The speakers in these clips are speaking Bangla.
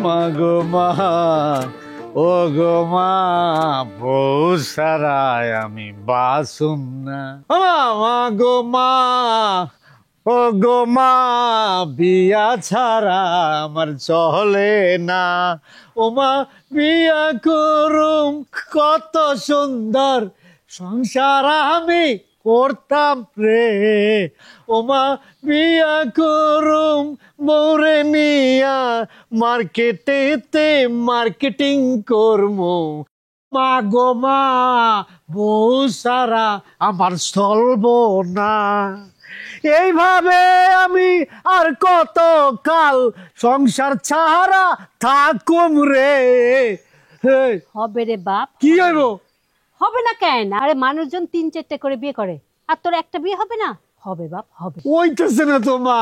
মা গো মা, ও গো মা, বউ সারায় আমি বাসুম না। মা গো মা, ও গো মা, বিয়া ছাড়া আমার চলে না। ও মা, বিয়া করুম কত সুন্দর সংসার আমি করতাম রে। ও মা, বিয়া করুম বউরে নিয়া মার্কেটেতে মার্কেটিং করমু। মা গো মা, বউ সারা আমার চলবো না। এইভাবে আমি আর কত কাল সংসার ছাড়া থাকুম রে। হবে রে বাপ। কি হইব? হবে না কেন? আরে মানুষজন 3-4টা করে বিয়ে করে, আর তোর একটা বিয়ে হবে না? হবে বাপ, হবে। হইতেছে না তো মা,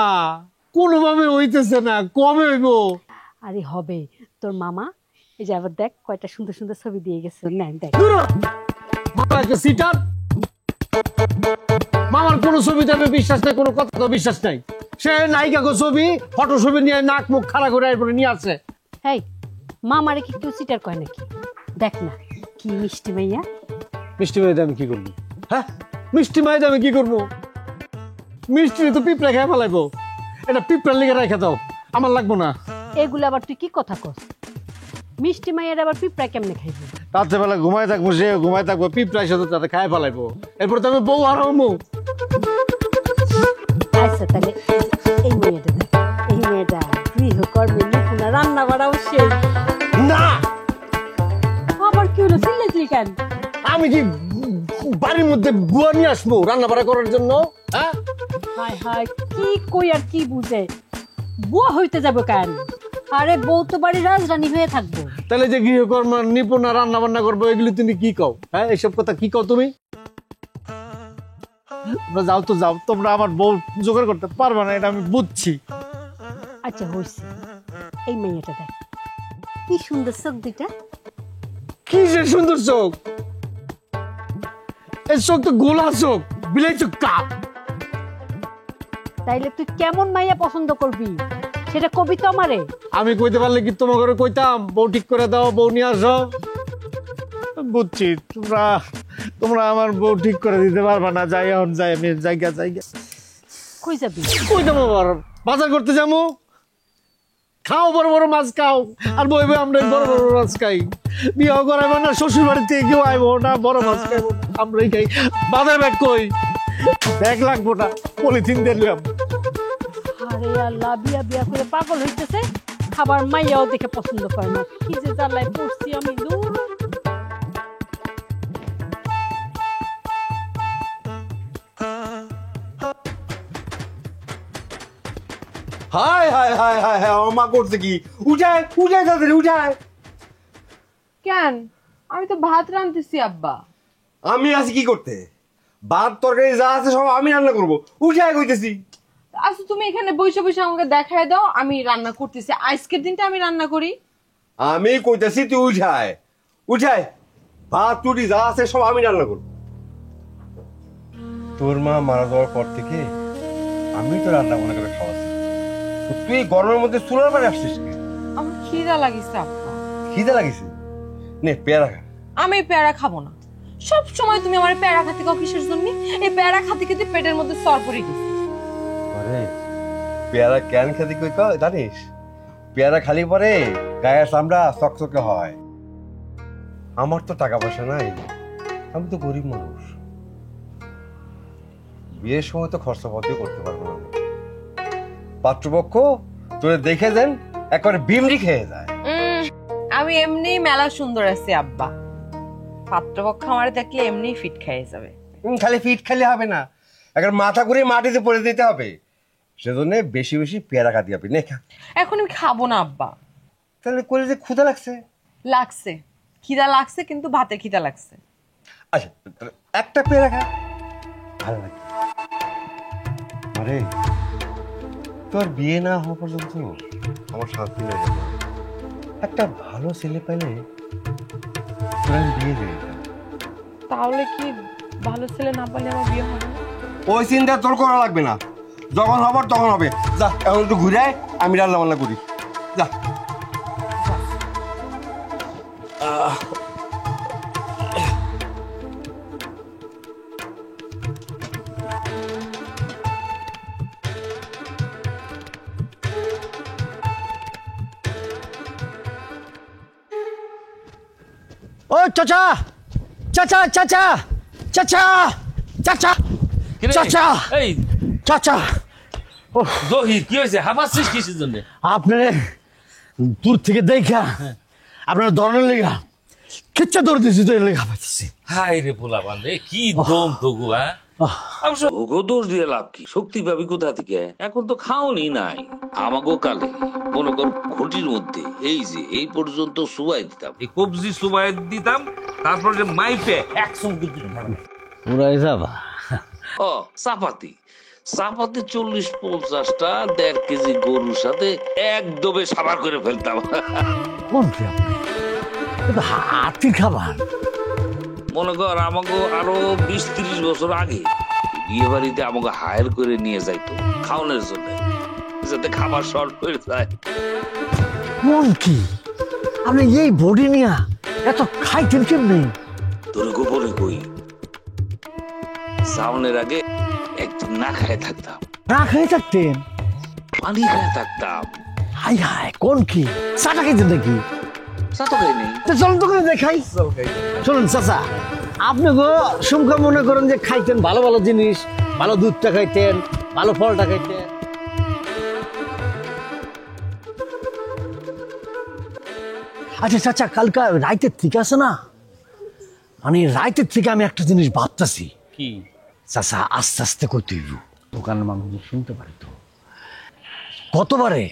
কোনোভাবে হইতেছে না, কবে হইব? আরে হবে। তোর মামা এই যে আবার দেখ কয়টা সুন্দর সুন্দর ছবি দিয়ে গেছে, নেন দেখ। মামা একটা সিটার, মামার কোনো ছবিতে আমি বিশ্বাস নাই, কোনো কথা তো বিশ্বাস নাই। সে নায়িকা ছবি, ফটো ছবি নিয়ে নাক মুখ খাড়া করে এরপরে নিয়ে আসছে। এই মামারে কি কেউ সিটার কয় নাকি? দেখ না কি মিষ্টি মাইয়া। মিষ্টি মাইতে আমি কি করবো? হ্যাঁ, মিষ্টি মাইতে আমি কি করবো? মিষ্টি তো পিঁপড়া খেয়ে ফেলাইবো। এটা পিঁপড়ার লিগে রেখে দাও, আমার লাগবো না। এগুলো আবার তুই কি কথা কস? মিষ্টি মাইয়ার আবার পিঁপড়া কেমনে খাইবি? রাত্রে বেলা ঘুমাই থাকবো, সে ঘুমাই থাকবো, পিঁপড়া এসে তো তাতে খায় ফেলাইবো। এরপর তো আমি বউ হারাবো। আচ্ছা তাহলে এই মেয়েটা দেখ, এই মেয়েটা গৃহকর্মে নিপুণা, রান্না বাড়াও সেই। না, আবার কি হলো, চিল্লাইছিলি কেন? আমি কি বাড়ির মধ্যে বুয়া নিয়ে আসবো রান্না বাড়া করার জন্য? হ্যাঁ, হায় হায়, কি কই আর কি বুঝে বুয়া হইতে যাবো কেন? আরে বউ তো বাড়ির রাজরানী হয়ে থাকবো। তাহলে যে গৃহকর্ম নিপুণা রান্না বান্না করবো, এগুলি তুমি কি কও? হ্যাঁ, এইসব কথা কি কও তুমি? তোমরা যাও তো যাও, তোমরা আমার বউ জোগাড় করতে পারবে না, এটা আমি বুঝছি। আচ্ছা হইছে, এই মেয়েটা দেখ কি সুন্দর চোখ দুইটা। কি যে সুন্দর চোখ! এই চোখ তো গোলা চোখ, বিলাই চোখ কাপ। তাইলে তুই কেমন মাইয়া পছন্দ করবি সেটা কবি তো আমারে। আমি কইতে পারলে কি তোমার ঘরে কইতাম বউ ঠিক করে দাও, বউ নিয়ে আসো? বুঝছি, তোমরা তোমরা আমার বউ ঠিক করে দিতে পারবা না। যাই এখন যাই, আমি জায়গা জায়গা কই যাবি? কই যাবো? বাজার করতে যাবো। খাও বড় বড় মাছ খাও, আর বইবে আমরা বড় বড় মাছ খাই। বিয়ে করাইবো না, শ্বশুর বাড়ি থেকে কেউ আইবো না, বড় মাছ খাইবো না, আমরাই খাই। বাজার ব্যাগ কই? ব্যাগ লাগবো না, পলিথিন দিলাম। আরে আল্লাহ, বিয়া বিয়া করে পাগল হইতেছে, খাবার মাইয়াও দেখে পছন্দ করে না। কি যে জ্বালায় পড়ছি আমি। দূর হায় হায় হায় হায় হায়, আমার মা করছে কি? উঠায় উঠায় তাড়াতাড়ি উঠায়। কেন? আমি তো ভাত রাঁধতেছি আব্বা। আমি আছি কি করতে? ভাত তরকারি যা আছে সব আমি রান্না করবো, উঠায় কইতেছি। আচ্ছা তুমি এখানে বসে বসে আমাকে দেখায় দাও, আমি রান্না করতেছি। আজকের দিনটা আমি রান্না করি। আমি কইতেছি তুই উঠায় উঠায়, ভাত রুটি যা আছে সব আমি রান্না করবো। তোর মা মারা যাওয়ার পর থেকে আমি তো রান্না মনে করে খাওয়াচ্ছি। তুই গরমের মধ্যে চুলার পারে আসছিস কি? আমার খিদা লাগিছে আব্বা। খিদে লাগিছে? নে পেয়ারা খা। আমি পেয়ারা খাবো না। সব সময় তুমি আমার পেয়ারা খাতে কাও কিসের জন্য? এই পেয়ারা খাতে খেতে পেটের মধ্যে সর পড়ে গেছে। আরে পেয়ারা কেন খেতে কই কও জানিস? পেয়ারা খালি পরে গায়ের চামড়া চকচকে হয়। আমার তো টাকা পয়সা নাই, আমি তো গরিব মানুষ, বিয়ের সময় তো খরচাপাতিও করতে পারবো না। পাত্রপক্ষ তোরে দেখে দেন একবারে বিমরি খেয়ে যায়। আমি এমনি মেলা সুন্দর আছি আব্বা, পাত্রপক্ষ আমার দেখলে এমনি ফিট খেয়ে যাবে। খালি ফিট খেলে হবে না, একবার মাথা ঘুরে মাটিতে পড়ে দিতে হবে। সেজন্য বেশি বেশি পেয়ারা খাতে হবে। নে খা। এখন আমি খাবো না আব্বা। তাহলে করে যে ক্ষুধা লাগছে? লাগছে, খিদা লাগছে, কিন্তু ভাতের খিদা লাগছে। আচ্ছা একটা পেয়ারা খা, ভালো লাগে। আরে তোর বিয়ে না হওয়া পর্যন্ত আমার শান্তি হয়ে যাবে। একটা ভালো ছেলে পেলে তোর আমি বিয়ে দিয়ে দিতাম। তাহলে কি ভালো ছেলে না পেলে আমার বিয়ে হবে না? ওই চিন্তা তোর করা লাগবে না, যখন হবার তখন হবে। যা এখন একটু ঘুরে আয়, আমি রান্না বান্না করি। যা ও চাচা চাচা চাচা চাচা চাচা চাচা এই চাচা জহির কি হয়েছে হাঁপাচ্ছিস কিসের জন্য? আপনারে দূর থেকে দেখা আপনার ধরনের লেগা কিচ্ছা দৌড় দিয়েছি তো এর লেগা পাইতেছি। হাই রে পোলা বান্ধে কি দম তগু হ্যাঁ অবশ্য ওগো দোষ দিয়ে লাভ কি, শক্তি পাবি কোথা থেকে? এখন তো খাওনি নাই। আমাগো কালে মনে কর ঘটির মধ্যে এই যে এই পর্যন্ত সুবাই দিতাম, এই কবজি সুবাই দিতাম, তারপর যে মাইপে একশো কিন্তু উড়াই যাবা ও চাপাতি চাপাতি 40-50টা 1.5 কেজি গরুর সাথে একদমে সাবার করে ফেলতাম। কোন কি আপনি এটা হাতি খাবার। মনে কর আমাকে আরো 20-30 বছর আগে বিয়ে বাড়িতে আমাকে হায়ার করে নিয়ে যাইতো খাওয়ানোর জন্য, যাতে খাবার শর্ট হয়ে যায়। কোন কি আপনি এই বডি নিয়া এত খাইতেন কেমনি? তোর গোপনে কই সাউনের আগে একদিন না খায় থাকতাম, না খাই থাকতেন? পানি খায় থাকতাম। হাই হাই কোন কি চাটা খাইতেন নাকি? চা তো খাইনি। চলুন তো করে দেখাই। শুনুন চাচা, আপনি গো সুমকা মনে করেন যে খাইতেন ভালো ভালো জিনিস, ভালো দুধটা খাইতেন, ভালো ফলটা খাইতেন। আচ্ছা চাচা, কালকা রাইতের থেকে আছে না, মানে রাইতের থেকে আমি একটা জিনিস ভাবতেছি। কি চাচা আস্তে আস্তে করতে হইব, দোকানের মানুষ শুনতে পারে তো। গতবারে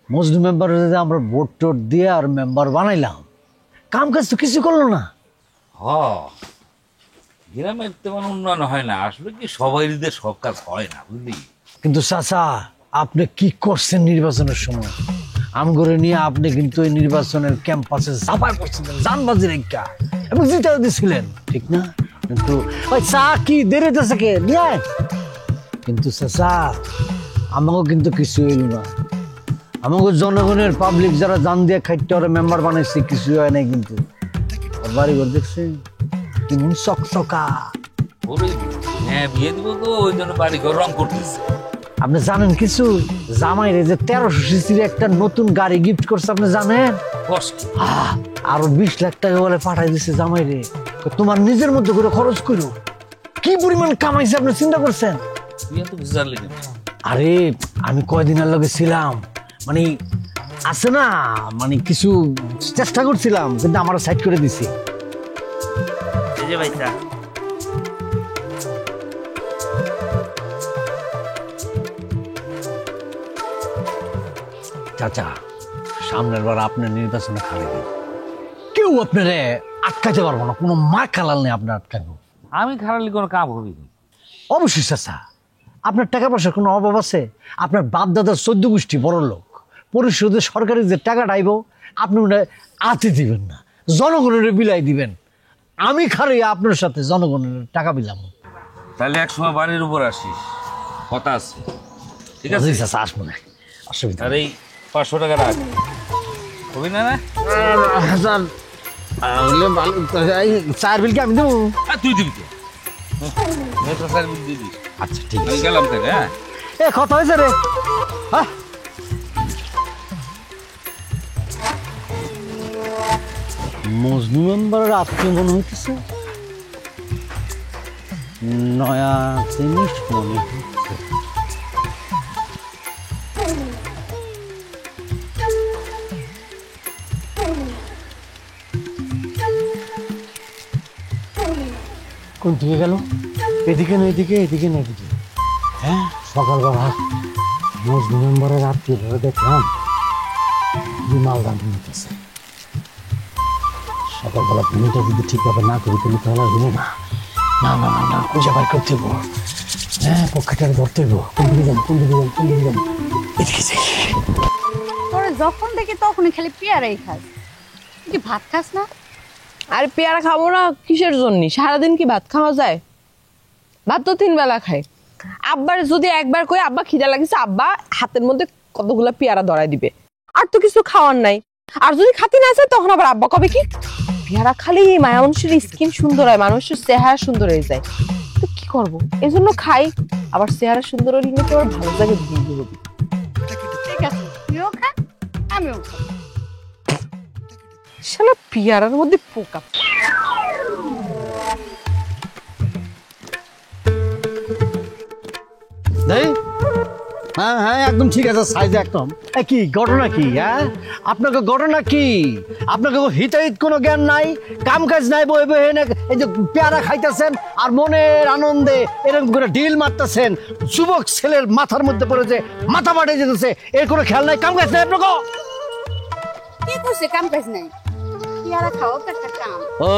মজনু মেম্বার আমরা ভোট টোট দিয়ে আর মেম্বার বানাইলাম, কাম কাজ তো কিছু করলো না। হ গ্রামের তেমন উন্নয়ন হয় না, আসলে কি সবাই সব কাজ হয় না বুঝলি। কিন্তু চাচা আপনি কি করছেন নির্বাচনের সময়? আমগরে নিয়ে আপনি কিন্তু এই নির্বাচনের ক্যাম্পাসে সাফাই করছিলেন জানবাজি রেখা এবং জিতাও দিছিলেন, ঠিক না? কিন্তু ওই চা কি দেরি হইতেছে কে নিয়ে আয়। কিন্তু চাচা আমাকে কিন্তু কিছু হইল না, আমাকে জনগণের পাবলিক যারা জান দিয়ে খাইতে ওরা মেম্বার বানাইছে, কিছু হয় নাই। কিন্তু বাড়ি ঘর দেখছেন কেমন চকচকা। ওরে হ্যাঁ বিয়ে দিব তো ওই জন্য বাড়ি ঘর রং করতেছে। আপনি জানেন কিছু? জামাইরে যে 1300 সিসির একটা নতুন গাড়ি গিফট করছে, আপনি জানেন? কষ্ট আরো 20 লাখ টাকা বলে পাঠাই দিছে জামাইরে, তোমার নিজের মধ্যে করে খরচ করো। কি পরিমাণ কামাইছে আপনি চিন্তা করছেন? তুই এত কিছু জানলি না? আরে আমি কয়দিনের লগে ছিলাম, মানে আছে না, মানে কিছু চেষ্টা করছিলাম, কিন্তু আমার সাইড করে দিছি। এই যে ভাইটা চাচা সামনের বার আপনার নির্বাচনে খালি দিন, কেউ আপনারে আটকাতে পারবো না, কোনো মা খালাল নেই আপনার আটকানো। আমি খারালি কোনো কাম হবি না। অবশ্যই চাচা, আপনার টাকা পয়সার কোনো অভাব আছে? আপনার বাপ দাদার 14 গোষ্ঠী বড় লোক, পরিশোধে সরকারি যে টাকাটা আইব আপনি ওটা আতে দিবেন না, জনগণের বিলাই দিবেন। আমি খালি আপনার সাথে জনগণের টাকা বিলাম। তাহলে এক সময় বাড়ির উপর আসিস, কথা আছে, ঠিক আছে? চাচা আসবো না, অসুবিধা আর এই 500 টাকা রাখ, হবি না? না চার বিল কি আমি দেবো? তুই দিবি তো, স্যার দিবি। আচ্ছা ঠিক আমি আছে, গেলাম তাহলে। হ্যাঁ এ কথা হয়েছে রে। হ্যাঁ মজনু মেম্বারের আত্মীয় মনে হইতেছে, নয়া জিনিস মনে হচ্ছে। কোন দিকে গেল? এদিকে না এদিকে, এদিকে না এদিকে। হ্যাঁ সকালবেলা মজনু মেম্বারের আত্মীয় দেখলাম মালদান নিতেছে। সকালবেলা ভূমিটা যদি ঠিকভাবে না করি তাহলে তাহলে হইব না। না না না না খুঁজে বার করতে হইব। হ্যাঁ পক্ষেটারে ধরতে হইব। কোন দিকে যান, কোন দিকে যান, কোন দিকে যান? এদিকে যাই। তোরে যখন দেখি তখনই খালি পেয়ারাই খাস, তুই কি ভাত খাস না? আর পেয়ারা খাবো না কিসের জন্য? সারাদিন কি ভাত খাওয়া যায়? ভাত তো 3 বেলা খাই। আব্বার যদি একবার কই আব্বা খিদা লাগিছে, আব্বা হাতের মধ্যে কতগুলা পেয়ারা ধরাই দিবে, আর তো কিছু খাওয়ার নাই। আর যদি খাতি না যায় তখন আবার আব্বা কবে কি পেয়ারা খালি মায়া মানুষের স্কিন সুন্দর হয়, মানুষের চেহারা সুন্দর হয়ে যায়। তো কি করবো, এই জন্য খাই। আবার চেহারা সুন্দর হলে কিন্তু আবার ভালো জায়গায় বিয়ে হবে। ঠিক আছে, তুইও খা, আমিও খা। শালা পেয়ারার মধ্যে পোকা। দেই হ্যাঁ হ্যাঁ একদম ঠিক আছে, সাইজে একদম। কি ঘটনা কি? হ্যাঁ আপনাকে ঘটনা কি? আপনাকে হিতাহিত কোনো জ্ঞান নাই, কাম কাজ নাই, বই বই এই যে পেয়ারা খাইতেছেন আর মনের আনন্দে এরকম করে ডিল মারতেছেন। যুবক ছেলের মাথার মধ্যে পড়ে যে মাথা পাঠিয়ে যেতেছে, এর কোনো খেয়াল নাই, কাম কাজ নাই আপনাকে। কি করছে? কাম কাজ নাই, পেয়ারা খাওয়া তো একটা কাম। ও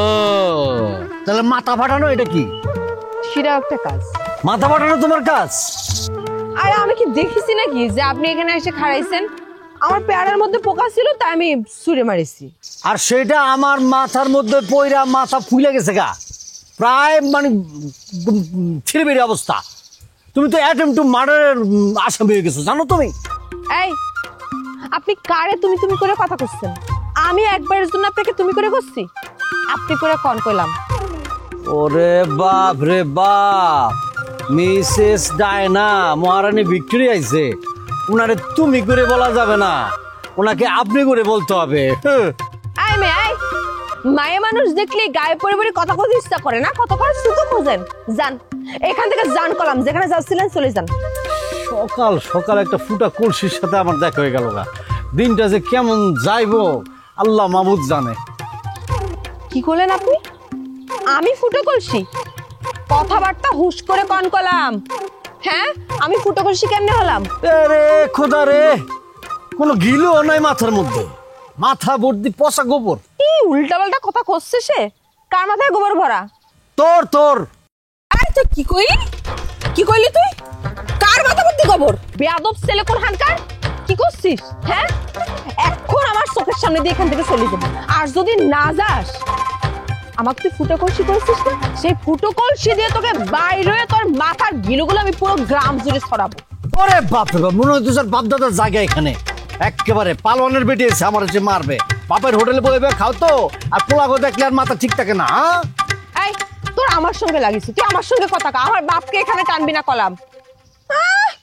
তাহলে মাথা ফাটানো এটা কি? সেটা একটা কাজ। মাথা ফাটানো তোমার কাজ? আরে আমি কি দেখেছি নাকি যে আপনি এখানে এসে খাড়াইছেন? আমার পেয়ারার মধ্যে পোকা ছিল তাই আমি ছুঁড়ে মারিছি। আর সেটা আমার মাথার মধ্যে পইরা মাথা ফুলে গেছে গা, প্রায় মানে ছিঁড়ে বেরিয়ে অবস্থা। তুমি তো অ্যাটেম্প টু মার্ডারের আসামি হয়ে গেছো, জানো তুমি? এই আপনি কারে তুমি তুমি করে কথা করছেন? আমি একবারের জন্য আপনাকে তুমি করে করছি? আপনি করে কন কইলাম। ওরে বাপ রে বাপ, মিসেস ডায়না মহারানী ভিক্টোরিয়া আইছে, উনারে তুমি করে বলা যাবে না, ওনাকে আপনি করে বলতে হবে। আই মে আই, মায়ে মানুষ দেখলে গায়ে পড়ে পড়ে কথা বলতে ইচ্ছা করে না? কত করে সুতো খোঁজেন? যান এখান থেকে, যান কলাম, যেখানে যাচ্ছিলেন চলে যান। সকাল সকাল একটা ফুটা কলসির সাথে আমার দেখা হয়ে গেল গা, দিনটা যে কেমন যাইবো আল্লাহ মাহবুদ জানে। কি করলেন আপনি? আমি ফুটো কলসি? কথাবার্তা হুশ করে কন কলাম। হ্যাঁ আমি ফুটো কলসি কেমনে হলাম? রে খোদা রে, কোনো গিলো নাই মাথার মধ্যে, মাথা ভর্তি পচা গোবর। কি উল্টাপাল্টা কথা করছে সে? কার মাথায় গোবর ভরা? তোর তোর আরে তুই কি কইলি? কি কইলি তুই? কার মাথা ভর্তি গোবর? বেয়াদব ছেলে কোন হানকার, কি করছিস? হ্যাঁ এখন আমার চোখের সামনে দিয়ে এখান থেকে চলে যাবি, আর যদি না যাস আমাকে তুই ফুটো কলসি করেছিস না, সেই ফুটো কলসি দিয়ে তোকে বাইরে তোর মাথার গিলুগুলো আমি পুরো গ্রাম জুড়ে ছড়াবো। ওরে বাপ রে বাপ, মনে হচ্ছে স্যার বাপ দাদার জায়গা এখানে, একেবারে পালনের বেটি এসে আমার যে মারবে। বাপের হোটেলে বলে খাও তো, আর পোলাগো দেখলে আর মাথা ঠিক থাকে না। এই তোর আমার সঙ্গে লাগিস, তুই আমার সঙ্গে কথা কা, আমার বাপকে এখানে টানবি না কলাম।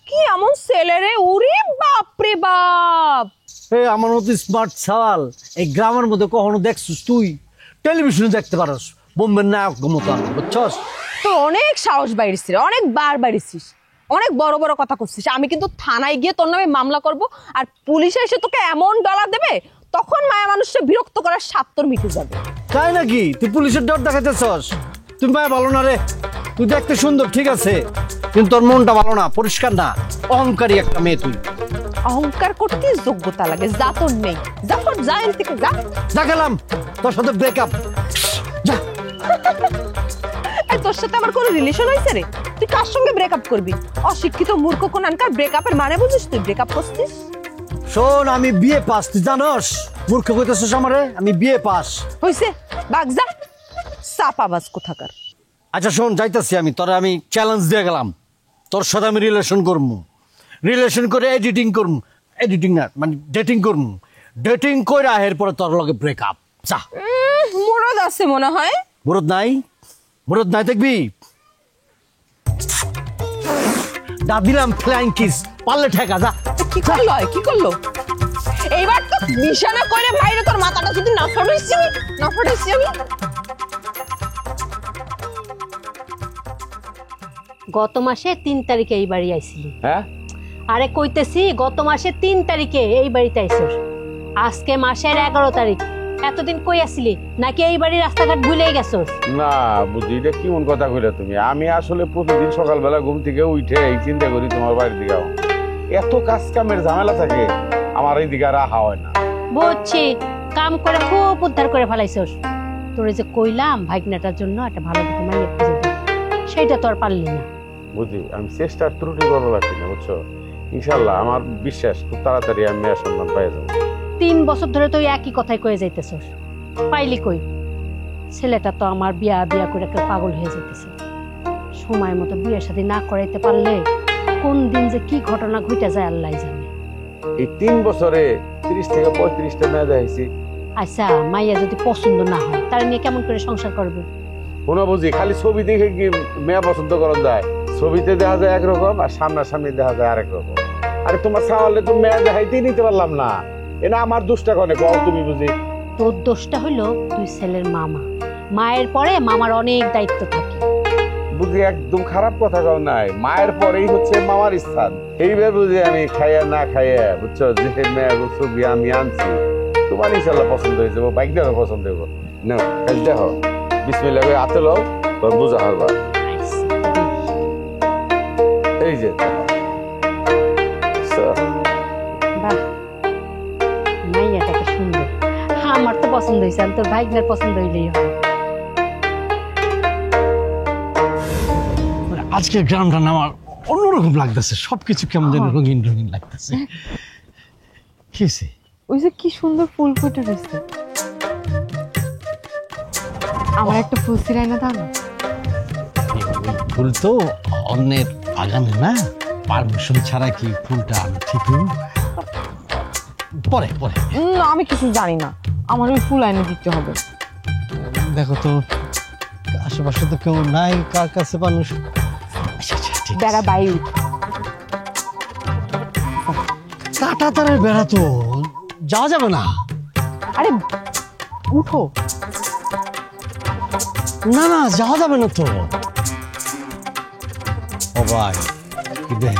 কি এমন ছেলে রে, উরি বাপ রে বাপ। আমার মতো স্মার্ট ছাওয়াল এই গ্রামের মধ্যে কখনো দেখছিস তুই? টেলিভিশনে দেখতে পারস বোম্বের নায়ক মতো, বুঝছস? তোর অনেক সাহস বাইরেছিস, অনেক বার বাইরেছিস, অনেক বড় বড় কথা করছিস। আমি কিন্তু থানায় গিয়ে তোর নামে মামলা করব, আর পুলিশ এসে তোকে এমন ডলার দেবে তখন মায়া মানুষকে বিরক্ত করার স্বাদ তোর মিটে যাবে। তাই নাকি? তুই পুলিশের ডর দেখাতেছস? তুই মায়া ভালো না রে, তুই দেখতে সুন্দর ঠিক আছে, কিন্তু তোর মনটা ভালো না, পরিষ্কার না, অহংকারী একটা মেয়ে তুই। অহংকার করতে যোগ্যতা লাগে, যা তোর নেই। যা তোর, যা এর থেকে যা। যা গেলাম, তোর সাথে ব্রেকআপ। যা। এই তোর সাথে আমার কোনো রিলেশন হয়েছে রে? তুই কার সঙ্গে ব্রেকআপ করবি? অশিক্ষিত মূর্খ কোনানকার, ব্রেকআপের মানে বুঝিস? তুই ব্রেকআপ করছিস? শোন, আমি বিয়ে পাস, তুই জানোস? মূর্খ কইতেছস আমারে? আমি বিয়ে পাস। হইছে, বাগ যা, সাপ আওয়াজ কোথাকার। আচ্ছা শোন, যাইতাছি আমি, তোরে আমি চ্যালেঞ্জ দিয়ে গেলাম, তোর সাথে আমি রিলেশন করবো, রিলেশন করে এডিটিং করবো, এডিটিং না মানে ডেটিং করবো, ডেটিং করে এরপরে তোর লগে ব্রেকআপ। যা। মুরদ আছে মনে হয়। মুরদ নাই? মুরদ নাই দেখবি? দা দিলাম ফ্লাইং কিস, পারলে ঠেকা। যা। কি করলো? কি করলো? এইবার তো নিশানা করে বাইরে তোর মাথাটা যদি না ফাটাইছি, না ফাটাইছি আমি। গত মাসে 3 তারিখে এই বাড়ি আইছিলি। হ্যাঁ আরে কইতেছি গত মাসে 3 তারিখে এই বাড়িতে আইছস, আজকে মাসের 11 তারিখ। এতদিন কই আসলি? নাকি এই বাড়ির রাস্তাঘাট ভুলেই গেছস? না বুঝি, এটা কেমন কথা কইলা তুমি? আমি আসলে প্রতিদিন সকালবেলা ঘুম থেকে উঠে এই চিন্তা করি তোমার বাড়ির দিকে যাবো। এত কাজ কামের ঝামেলা থাকে, আমার এই দিকে রাখা হয় না। বুঝছি, কাম করে খুব উদ্ধার করে ফেলাইছস। তোরে যে কইলাম ভাগনাটার জন্য একটা ভালো দেখে মাইয়া খুঁজে দে, সেইটা তো আর পারলি না। বুঝি, আমি চেষ্টার ত্রুটি করবো রাখি না, বুঝছো? ইনশাল্লাহ আমার বিশ্বাস খুব তাড়াতাড়ি আমি মেয়ের সন্ধান পাই যাবো। 3 বছর ধরে তুই একই কথাই কয়ে যাইতেছস, পাইলি কই? ছেলেটা তো আমার বিয়া বিয়া করে একটা পাগল হয়ে যেতেছে। সময় মতো বিয়ের সাথে না করাইতে পারলে কোন দিন যে কি ঘটনা ঘটে যায় আল্লাহ জানে। এই 3 বছরে 30 থেকে 35টা মেয়ে দেখাইছি, আচ্ছা মাইয়া যদি পছন্দ না হয় তার নিয়ে কেমন করে সংসার করবে? কোনো বুঝি খালি ছবি দেখে কি মেয়ে পছন্দ করা যায়? ছবিতে দেখা যায় একরকম আর সামনাসামনি দেখা যায় আরেক রকম। আরে তোমার সাওয়ালে তো মেয়ে দেখাইতেই নিতে পারলাম না, এটা আমার দোষটা কনে কও তুমি বুঝি? তোর দোষটা হইলো তুই ছেলের মামা, মায়ের পরে মামার অনেক দায়িত্ব থাকে। বুঝি একদম খারাপ কথা কও নাই, মায়ের পরেই হচ্ছে মামার স্থান। এইবার বুঝি আমি খাইয়া না খাইয়া বুঝছো যে মেয়ে ছবি আমি আনছি তোমার ইনশাল্লাহ পছন্দ হয়ে যাবো, বাইকটাও পছন্দ হইব না। কাজ দেখো বিসমিল্লাহ করে হাতে লও, তোর বোঝা হবা। এই যে বাহ, মাইয়াটা তো সুন্দর। আমার তো পছন্দ হয়েছে, আমি তোর ভাইগনার পছন্দ হইলেই হবে। আজকে গ্রামটা না আমার অন্যরকম লাগতেছে, সবকিছু কেমন যেন রঙিন রঙিন লাগতেছে। কি হয়েছে? ওই যে কি সুন্দর ফুল ফুটে রয়েছে, আমার একটা ফুল ছিঁড়াই না দাও না। ফুল তো অন্যের বাগানে না, পারমিশন ছাড়া কি ফুলটা আমি ঠিক হইব? পরে পরে না আমি কিছু জানি না, আমার ওই ফুল আইনে দিতে হবে। দেখো তো আশেপাশে তো কেউ নাই, কার কাছে মানুষ। আচ্ছা আচ্ছা ঠিক আছে। বেড়া বাইরে কাটা তারের বেড়া তো যাওয়া যাবে না। আরে উঠো। না না যাওয়া যাবে না তো। ও ভাই কি দেখ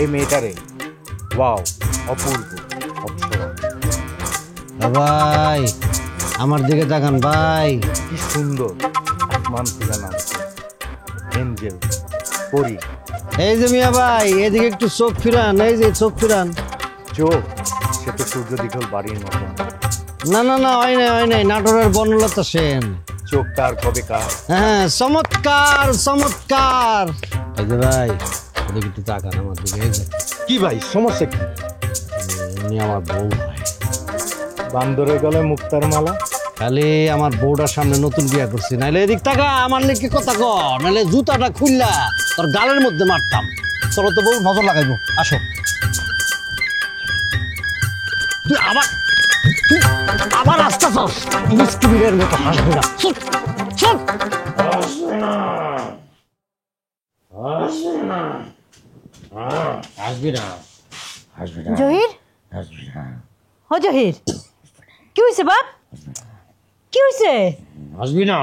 এই মেয়েটারে, ওয়াও অপূর্ব অপসরা, ভাই আমার দিকে তাকান ভাই। কি সুন্দর আসমান থেকে নামছে, এঞ্জেল পরি। এই যে মিয়া ভাই এদিকে একটু চোখ ফিরান, এই যে চোখ ফিরান। চোখ সে তো সূর্য দীঘল বাড়ির মতো, না না না হয় নাই হয় নাই, নাটোরের বনলতা সেন। চোখ কার কবে কার। হ্যাঁ চমৎকার চমৎকার। এই যে ভাই এদিকে একটু তাকান আমার দিকে। এই যে কি ভাই সমস্যা কি? উনি আমার বউ ভাই। বান্দরের গলায় মুক্তার মালা। খালি আমার বউটার সামনে নতুন বিয়া করছি, নাইলে এদিক টাকা আমার লেগে কথা ক, নাইলে জুতাটা খুললা তোর গালের মধ্যে মারতাম। চলো তো বউ নজর লাগাইবো, আসো। তুই আবার রাস্তা চস, মিস্ত্রির মতো হাসবি না। চুপ চুপ। আসবি না, আসবি না, জহির, আসবি না, ও জহির কি হয়েছে বাপ? কি হয়েছে? আসবি না,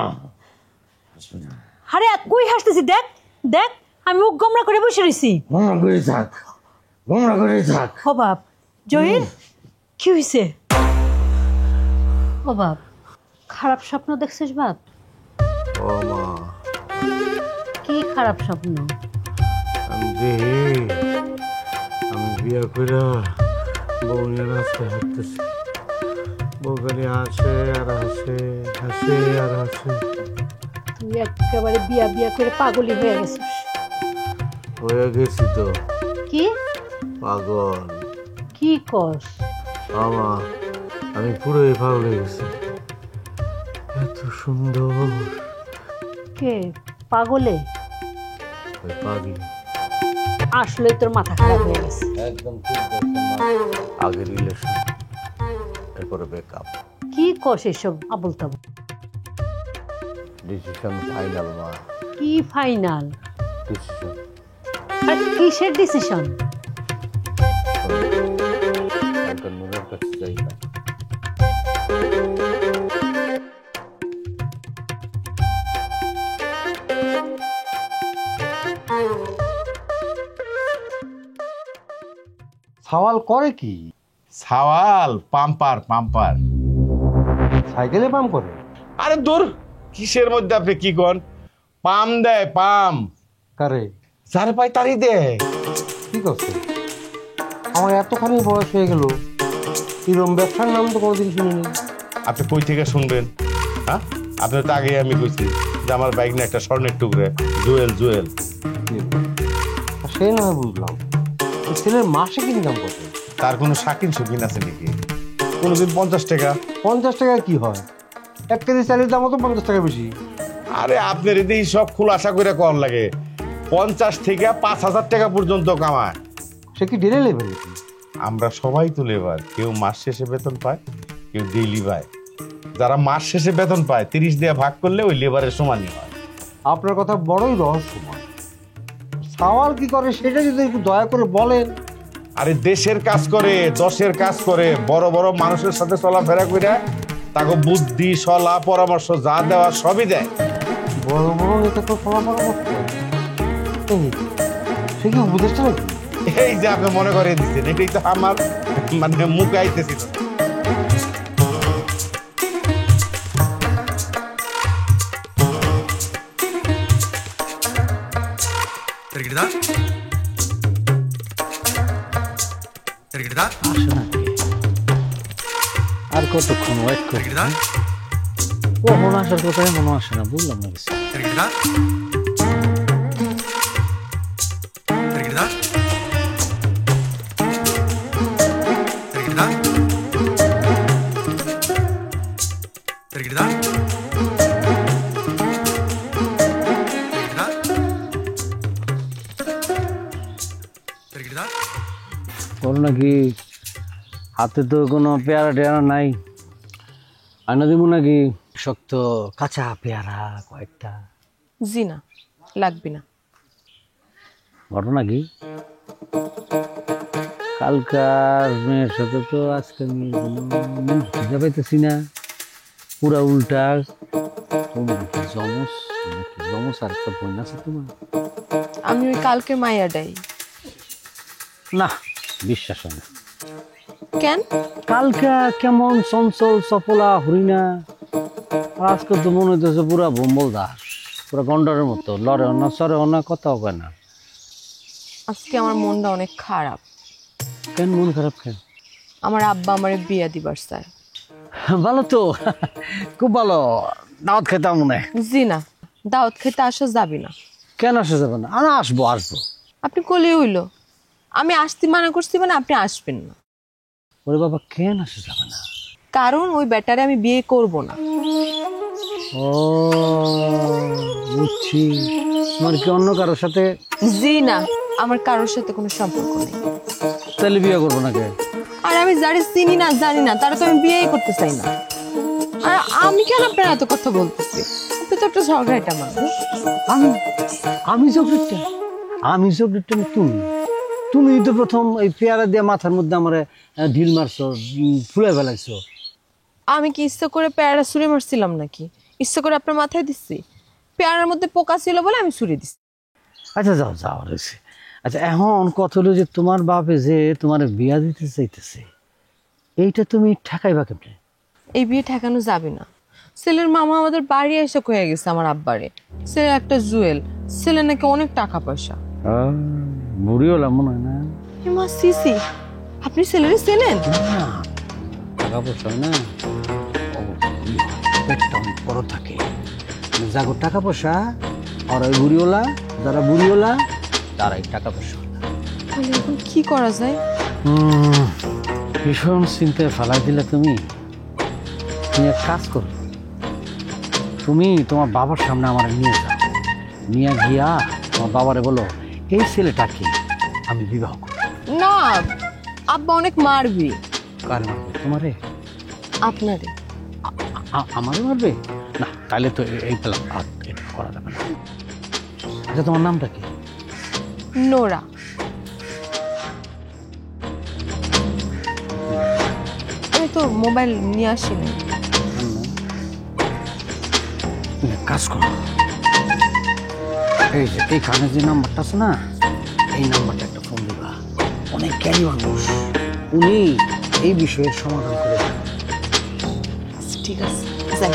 আসবি না। আরে কই হাসতেছি? দেখ দেখ আমি মুখ গোমরা করে বসে রয়েছি। গোমরা করে থাক, গোমরা করে থাক। ও বাপ জহির কি হয়েছে? ও বাপ খারাপ স্বপ্ন দেখছিস বাপ? ও মা, কি খারাপ স্বপ্ন? আমি বিয়া করে বউ নিয়ে রাস্তায় হাঁটতেছি, বউ খালি হাসে আর হাসে, হাসে আর হাসে। তুই একেবারে বিয়া বিয়া করে পাগলি হয়ে গেছিস। হয়ে গেছি তো কি পাগল। কি কস? আমা আমি পুরোই পাগল হয়ে গেছি, এত সুন্দর। কে পাগলে? ওই পাগলি আসলে তোর মাথা খারাপ হয়ে গেছে। একদম ঠিক বলছেন মা। আগে রিলেশন, এরপরে ব্রেকআপ, কি কস এসব আবল তাবল? ডিসিশন ফাইনাল মা, কি ফাইনাল? ডিসিশন। আর কিসের ডিসিশন? একটা নুনের কাছে যাই না। সওয়াল করে কি? সাওয়াল পাম্পার পাম্পার। সাইকেলে পাম করে? আরে দূর, কিসের মধ্যে আপনি কি কন? পাম দেয় পাম, কারে? যারে পাই তারই দেয়। কি করছে? আমার এতখানি বয়স হয়ে গেল, এরকম ব্যবসার নাম তো কোনোদিন শুনিনি। আপনি কই থেকে শুনবেন? হ্যাঁ আপনার তো আগেই আমি কইছি যে আমার বাইক না একটা স্বর্ণের টুকরে, জুয়েল জুয়েল। সে না বুঝলাম, ওই ছেলের মাসে ইনকাম কত? তার কোনো শাকিন শৌখিন আছে নাকি? কোনোদিন 50 টাকা। 50 টাকায় কি হয়? 1 কেজি চালের দামও তো 50 টাকা বেশি। আরে আপনার এদিকে সব খোলাসা করে কম লাগে, 50 থেকে 5000 টাকা পর্যন্ত কামায়। সে কি ডেলে লেবে নাকি? আমরা সবাই তো লেবার, কেউ মাস শেষে বেতন পায়, কেউ ডেইলি পায়। যারা মাস শেষে বেতন পায় 30 দিয়ে ভাগ করলে ওই লেবারের সমানই হয়। আপনার কথা বড়ই রহস্যময়। সাওয়াল কি করে সেটা যদি একটু দয়া করে বলেন। আরে দেশের কাজ করে, দশের কাজ করে, বড় বড় মানুষের সাথে চলাফেরা করে তাকে বুদ্ধি সলা পরামর্শ যা দেওয়া সবই দেয়। বড় বড় নেতাকে ফলাফল সে কি উপদেশটা নাকি? এই যে আপনি মনে করে দিচ্ছেন, এটাই তো আমার মানে মুখে আইতেছিল। আর কতক্ষণ ওয়েট করি? কখন আসার কথা মনে আসে না, বুঝলাম না কিছু। ওর নাকি হাতে তো কোনো পেয়ারা টেয়ারা নাই, আনা দিব নাকি শক্ত কাঁচা পেয়ারা কয়েকটা? জি না, লাগবে না। ঘটনা কি? কালকার মেয়ের সাথে তো আজকে আমি খুঁজে পাইতেছি না, পুরা উল্টা। তুমি নাকি জমস, নাকি জমস আর একটা বোন আছে তোমার? আমি ওই কালকে মাইয়াটাই। না, বিশ্বাস হয় না। কেন? কালকা কেমন চঞ্চল চপলা হরিণা, আর আজকে তো মনে হইতেছে পুরা বম্বল দাস, পুরা গন্ডারের মতো, লড়েও না সরেও না, কথাও কয় না। আজকে আমার মনটা অনেক খারাপ। কেন মন খারাপ কেন? আমার আব্বা আমার বিয়া দিবার চায়। ভালো তো, খুব ভালো। দাওয়াত খেতাম মনে হয়। জি না, দাওয়াত খেতে আসা যাবে না। কেন আসা যাবে না? আমি আসবো আসবো। আপনি কলি হইলো, আমি আসতে মানা করছি মানে আপনি আসবেন না। ওরে বাবা, কেন আসা যাবে না? কারণ ওই ব্যাটারে আমি বিয়ে করব না। ও বুঝছি, তোমার কি অন্য কারোর সাথে? জি না, আমার কারোর সাথে কোনো সম্পর্ক নেই। তাহলে বিয়ে করবো নাকি? আর আমি যারে চিনি না জানি না তারা তো আমি বিয়েই করতে চাই না। আর আমি কেন আপনার এত কথা বলতেছি? আপনি তো একটা ঝগড়াটা মানুষ। আমি চকলেটটা? আমি চকলেটটা না, তুমি তো প্রথম এই পেয়ারা দিয়ে মাথার মধ্যে আমার ঢিল মারছো, ফুলে ফেলাইছো। আমি কি ইচ্ছা করে পেয়ারা ছুঁড়ে মারছিলাম নাকি? ইচ্ছা করে আপনার মাথায় দিচ্ছি? পেয়ারার মধ্যে পোকা ছিল বলে আমি ছুঁড়ে দিচ্ছি। আচ্ছা যাও যাও রয়েছে। আচ্ছা, এখন কথা হলো যে তোমার বাপে যে তোমার বিয়া দিতে চাইতেছে, এইটা তুমি ঠেকাইবা কেমনে? এই বিয়ে ঠেকানো যাবে না। ছেলের মামা আমাদের বাড়ি এসে হয়ে গেছে আমার আব্বারে। ছেলে একটা জুয়েল, ছেলে নাকি অনেক টাকা পয়সা। বুড়ি হলাম মনে হয় না? মা সিসি, আপনি ছেলেরে চেনেন? টাকা পয়সা হয় না, পেটটা অনেক বড় থাকে। যাগো টাকা পয়সা, আর ওই বুড়িওলা, যারা বুড়িওলা তারাই টাকা পয়সা। তাহলে এখন কি করা যায়? ভীষণ চিন্তায় ফালাই দিলে তুমি। তুমি এক কাজ করো, তুমি তোমার বাবার সামনে আমার নিয়ে যাও, নিয়ে গিয়া তোমার বাবারে বলো এই ছেলেটাকে আমি বিবাহ করব। না, আব্বা অনেক মারবি। কার মারবে? তোমারে? আপনারে। আমারও মারবে? না, তাহলে তো এই পেলাম এটা করা যাবে না। আচ্ছা, তোমার নামটা কি? নোরা। আমি তো মোবাইল নিয়ে আসিনি। তুমি এক কাজ করো, এই যে এই কানে যে নাম্বারটা আছে না, এই নাম্বারটা একটা ফোন দিবা। অনেক জ্ঞানী মানুষ, উনি এই বিষয়ের সমাধান করে দেবেন। ঠিক আছে, যাই।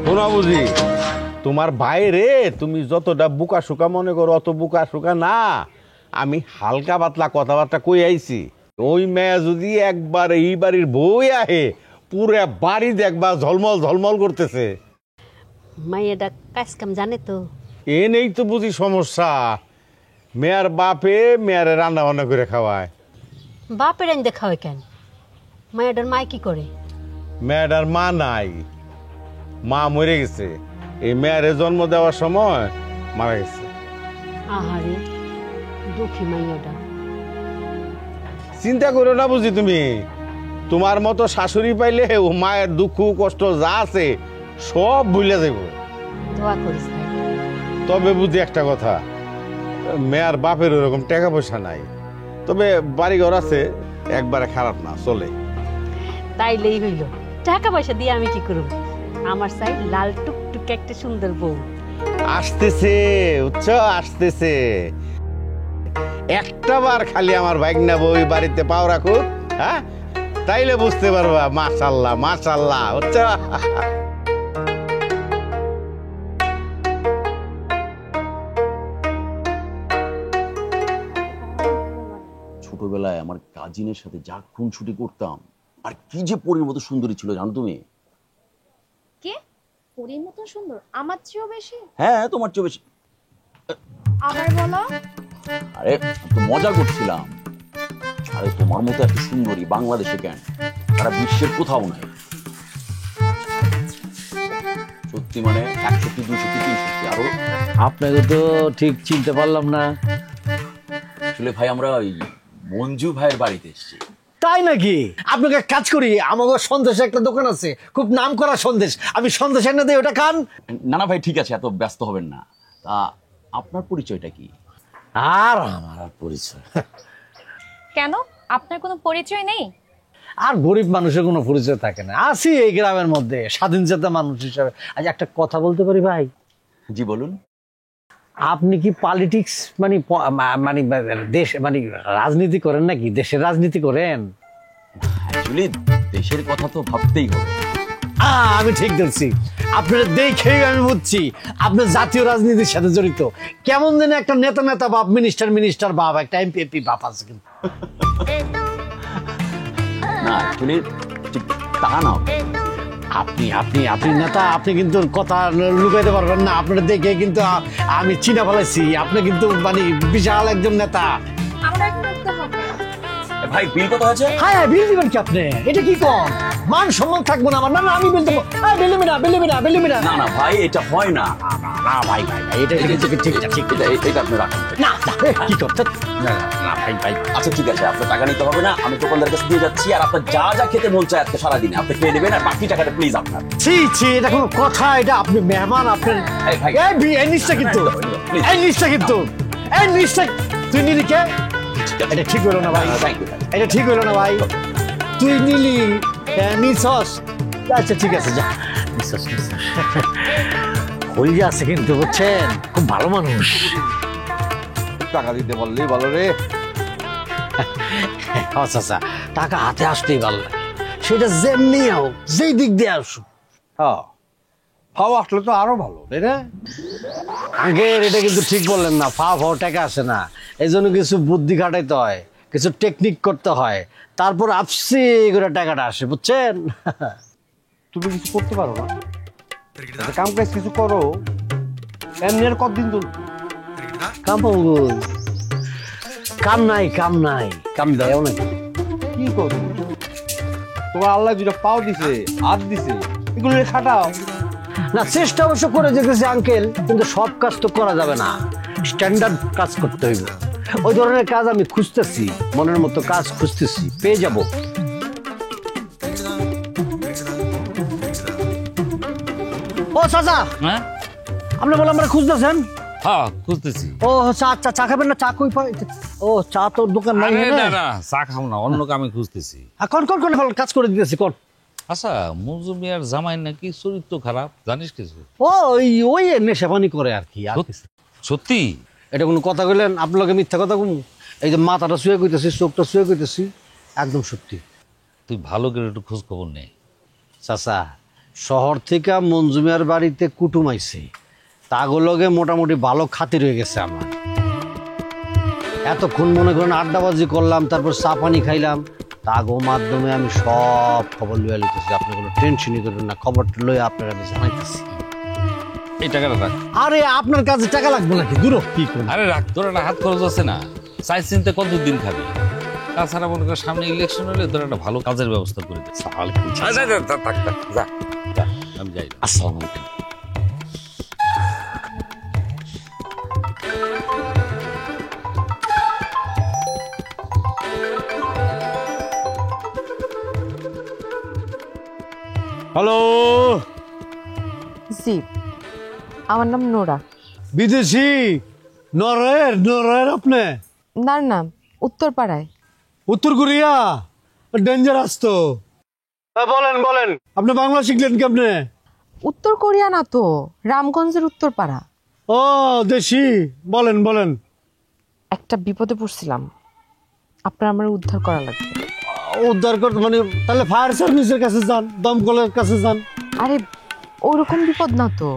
শোনা বুঝি, তোমার বাইরে তুমি যতটা বুকা সুকা মনে করো অত বুকা সুকা না। আমি হালকা পাতলা কথাবার্তা কই আইছি। ওই মেয়ে যদি একবার এই বাড়ির বই আহে, পুরো বাড়ি দেখবা ঝলমল ঝলমল করতেছে। মাইয়াটা কাজ কাম জানে তো? এ নেই তো বুঝি সমস্যা। মেয়ের বাপে মেয়েরে রান্না বান্না করে খাওয়ায়। বাপের আইন দেখা হয় কেন? মাইয়াটার মায় কি করে? মেয়েটার মা নাই, মা মরে গেছে। এই মেয়েরে জন্ম দেওয়ার সময় মারা গেছে। আহারে, দুঃখী মাইয়াটা। চিন্তা করো না বুঝি তুমি, তোমার মতো শাশুড়ি পাইলে ও মায়ের দুঃখ কষ্ট যা আছে সব ভুলে যাব। দোয়া করিস ভাই। তবে বুঝি একটা কথা, মেয়ার বাপের ওরকম টাকা পয়সা নাই, তবে বাড়িঘর আছে, একবারে খারাপ না, চলে। তাইলেই হইল, টাকা পয়সা দিয়ে আমি কি করব? আমার চাই লাল টুকটুকে একটা সুন্দর বউ। আসতেছে, উচ্চ আসতেছে। একটা বার খালি আমার ভাগনা বই বাড়িতে পাও রাখো, হ্যাঁ, তাইলে বুঝতে পারবা মাশাআল্লাহ মাশাআল্লাহ। উচ্চ ছোটবেলায় আমার কাজিনের সাথে যা খুনছুটি করতাম, আর কি যে পরীর মতো সুন্দরী ছিল জানো তুমি? কে পরীর মতো সুন্দর? আমার চেয়েও বেশি? হ্যাঁ, তোমার চেয়ে বেশি। আবার বলো। আরে তো মজা করছিলাম। আরে তোমার মতো এত সুন্দরী বাংলাদেশে কেন, তারা বিশ্বের কোথাও নাই। সত্যি মানে 100, 200, 300 আরো। আপনাকে তো ঠিক চিনতে পারলাম না। আসলে ভাই আমরা ওই মঞ্জু ভাইয়ের বাড়িতে এসেছি। তাই নাকি? আপনাকে এক কাজ করি, আমাকে সন্দেশে একটা দোকান আছে, খুব নাম করা সন্দেশ, আমি সন্দেশ এনে দিই, ওটা খান। না না ভাই, ঠিক আছে, এত ব্যস্ত হবেন না। তা আপনার পরিচয়টা কি? আর আমার পরিচয় কেন, আপনার কোনো পরিচয় নেই? আর গরিব মানুষের কোনো পরিচয় থাকে না, আছি এই গ্রামের মধ্যে স্বাধীন চেতা মানুষ হিসাবে। আজ একটা কথা বলতে পারি ভাই? জি বলুন। আপনি কি পলিটিক্স মানে মানে দেশ মানে রাজনীতি করেন নাকি? দেশের রাজনীতি করেন? অ্যাকচুয়ালি দেশের কথা তো ভাবতেই হবে। আমি ঠিক ধরছি, আপনার দেখেই আমি বুঝছি আপনার জাতীয় রাজনীতির সাথে জড়িত। কেমন যেন একটা নেতা বাপ, মিনিস্টার বাপ, একটা এমপি বাপ আছে কিন্তু। না অ্যাকচুয়ালি ঠিক তা না। আপনি আপনি আপনি নেতা, আপনি কিন্তু কথা লুকাইতে পারবেন না। আপনার দেখে কিন্তু আমি চিনা ফেলাইছি, আপনি কিন্তু মানে বিশাল একজন নেতা। আমরা এখন উঠতে হবে। ভাই বিল কত হয়েছে? হ্যাঁ বিল দিবেন কি আপনি? এটা কি কম? মান সম্মান থাকবো না আমার? না না আমি বিল দেবো। বেলিমিনা। না না ভাই, এটা হয় না। না ভাই এটা ঠিক এটা আপনি রাখুন। না কি করতে? না ভাই। আচ্ছা ঠিক আছে, আপনার টাকা নিতে হবে না, আমি দোকানদারের কাছে দিয়ে যাচ্ছি। আর আপনার যা যা খেতে মন চায় আজকে সারাদিনে আপনি খেয়ে নেবেন, আর বাকি টাকাটা প্লিজ আপনার। ছি এটা কোনো কথা? এটা আপনি মেহমান, আপনার এই নিশ্চয় কিন্তু তুই নিলি কে? এটা ঠিক হলো না ভাই, এটা ঠিক হলো না ভাই। তুই নিলি নিছস, আচ্ছা ঠিক আছে যা নিছস। হয়ে আছে কিন্তু, বুঝছেন, খুব ভালো মানুষ। টাকা দিতে বললেই ভালো রে। আচ্ছা টাকা হাতে আসতেই ভালো লাগে, সেটা যেমনি হোক, যেই দিক দিয়ে আসুক। হ্যাঁ, ফাও আসলে তো আরো ভালো, তাই না? আগের এটা কিন্তু ঠিক বললেন না, ফাও টাকা আসে না। এই জন্য কিছু বুদ্ধি খাটাইতে হয়, কিছু টেকনিক করতে হয়, তারপর আপসি করে টাকাটা আসে, বুঝছেন? তুমি কিছু করতে পারো না, কাম কাজ কিছু করো, এমনি আর কতদিন তো কাম নাই কাম দেয়ও নাকি? কি করো? তোমার আল্লাহ দুটো পাও দিছে, হাত দিছে, এগুলো খাটাও না। চেষ্টা অবশ্য করে যেতেছি আঙ্কেল, কিন্তু সব কাজ তো করা যাবে না, স্ট্যান্ডার্ড কাজ করতে হইব। ওই ধরনের কাজ আমি খুঁজতেছি, মনের মতো কাজ খুঁজতেছি, পেয়ে যাব। ও চাচা, হ্যাঁ আপনি বললাম আমরা খুঁজতেছেন? হ্যাঁ খুঁজতেছি। ও চা খাবেন না? চা কই পাই? ও চা তোর দোকান নাই? না চা খাও না, অন্য কামে খুঁজতেছি। কোন কাজ করে দিতেছি কোন? আচ্ছা, মঞ্জু মিয়ার জামাই নাকি চরিত্র খারাপ, জানিস কিছু? ওই নেশাপানি করে আর কি। সত্যি? এটা কোনো কথা কইলেন? আপনাকে মিথ্যা কথা কম? এই যে মাথাটা শুয়ে কইতেছি, চোখটা শুয়ে কইতেছি, একদম সত্যি। তুই ভালো করে একটু খোঁজ খবর নেই। চাচা, শহর থেকে মঞ্জুমিয়ার বাড়িতে কুটুম আইছে, তাগুলোকে মোটামুটি ভালো খাতির হয়ে গেছে আমার। এতক্ষণ মনে করেন আড্ডাবাজি করলাম, তারপর চা পানি খাইলাম, তাগো মাধ্যমে আমি সব খবর লইয়া লিখতেছি। আপনি কোনো টেনশনই করবেন না, খবরটা লইয়া আপনার আমি জানাইতেছি। এই টাকাটা রাখ। আরে আপনার কাছে টাকা লাগবে নাকি? দূর কি করুন। আরে রাখ, তোর একটা হাত খরচ আছে না, চাই চিনতে কতদিন খাবি। তাছাড়া মনে কর সামনে ইলেকশন হলে তোর একটা ভালো কাজের ব্যবস্থা করে দে। আমি যাই। আসসালামু আলাইকুম। হ্যালো, জি, আমার নাম নোরা। বিদেশি? নরের আপনি? না না, উত্তরপাড়ায়। উত্তর কোরিয়া? ডেঞ্জারাস তো। বলেন আপনি বাংলা শিখলেন কেমনে? উত্তর কোরিয়া না তো, রামগঞ্জের উত্তরপাড়া। ও দেশি, বলেন। একটা বিপদে পড়ছিলাম, আপনার আমার উদ্ধার করা লাগবে। উদ্ধার করতে মানে তাহলে ফায়ার সার্ভিসের কাছে যান, দমকলের কাছে যান। আরে ওরকম বিপদ না তো।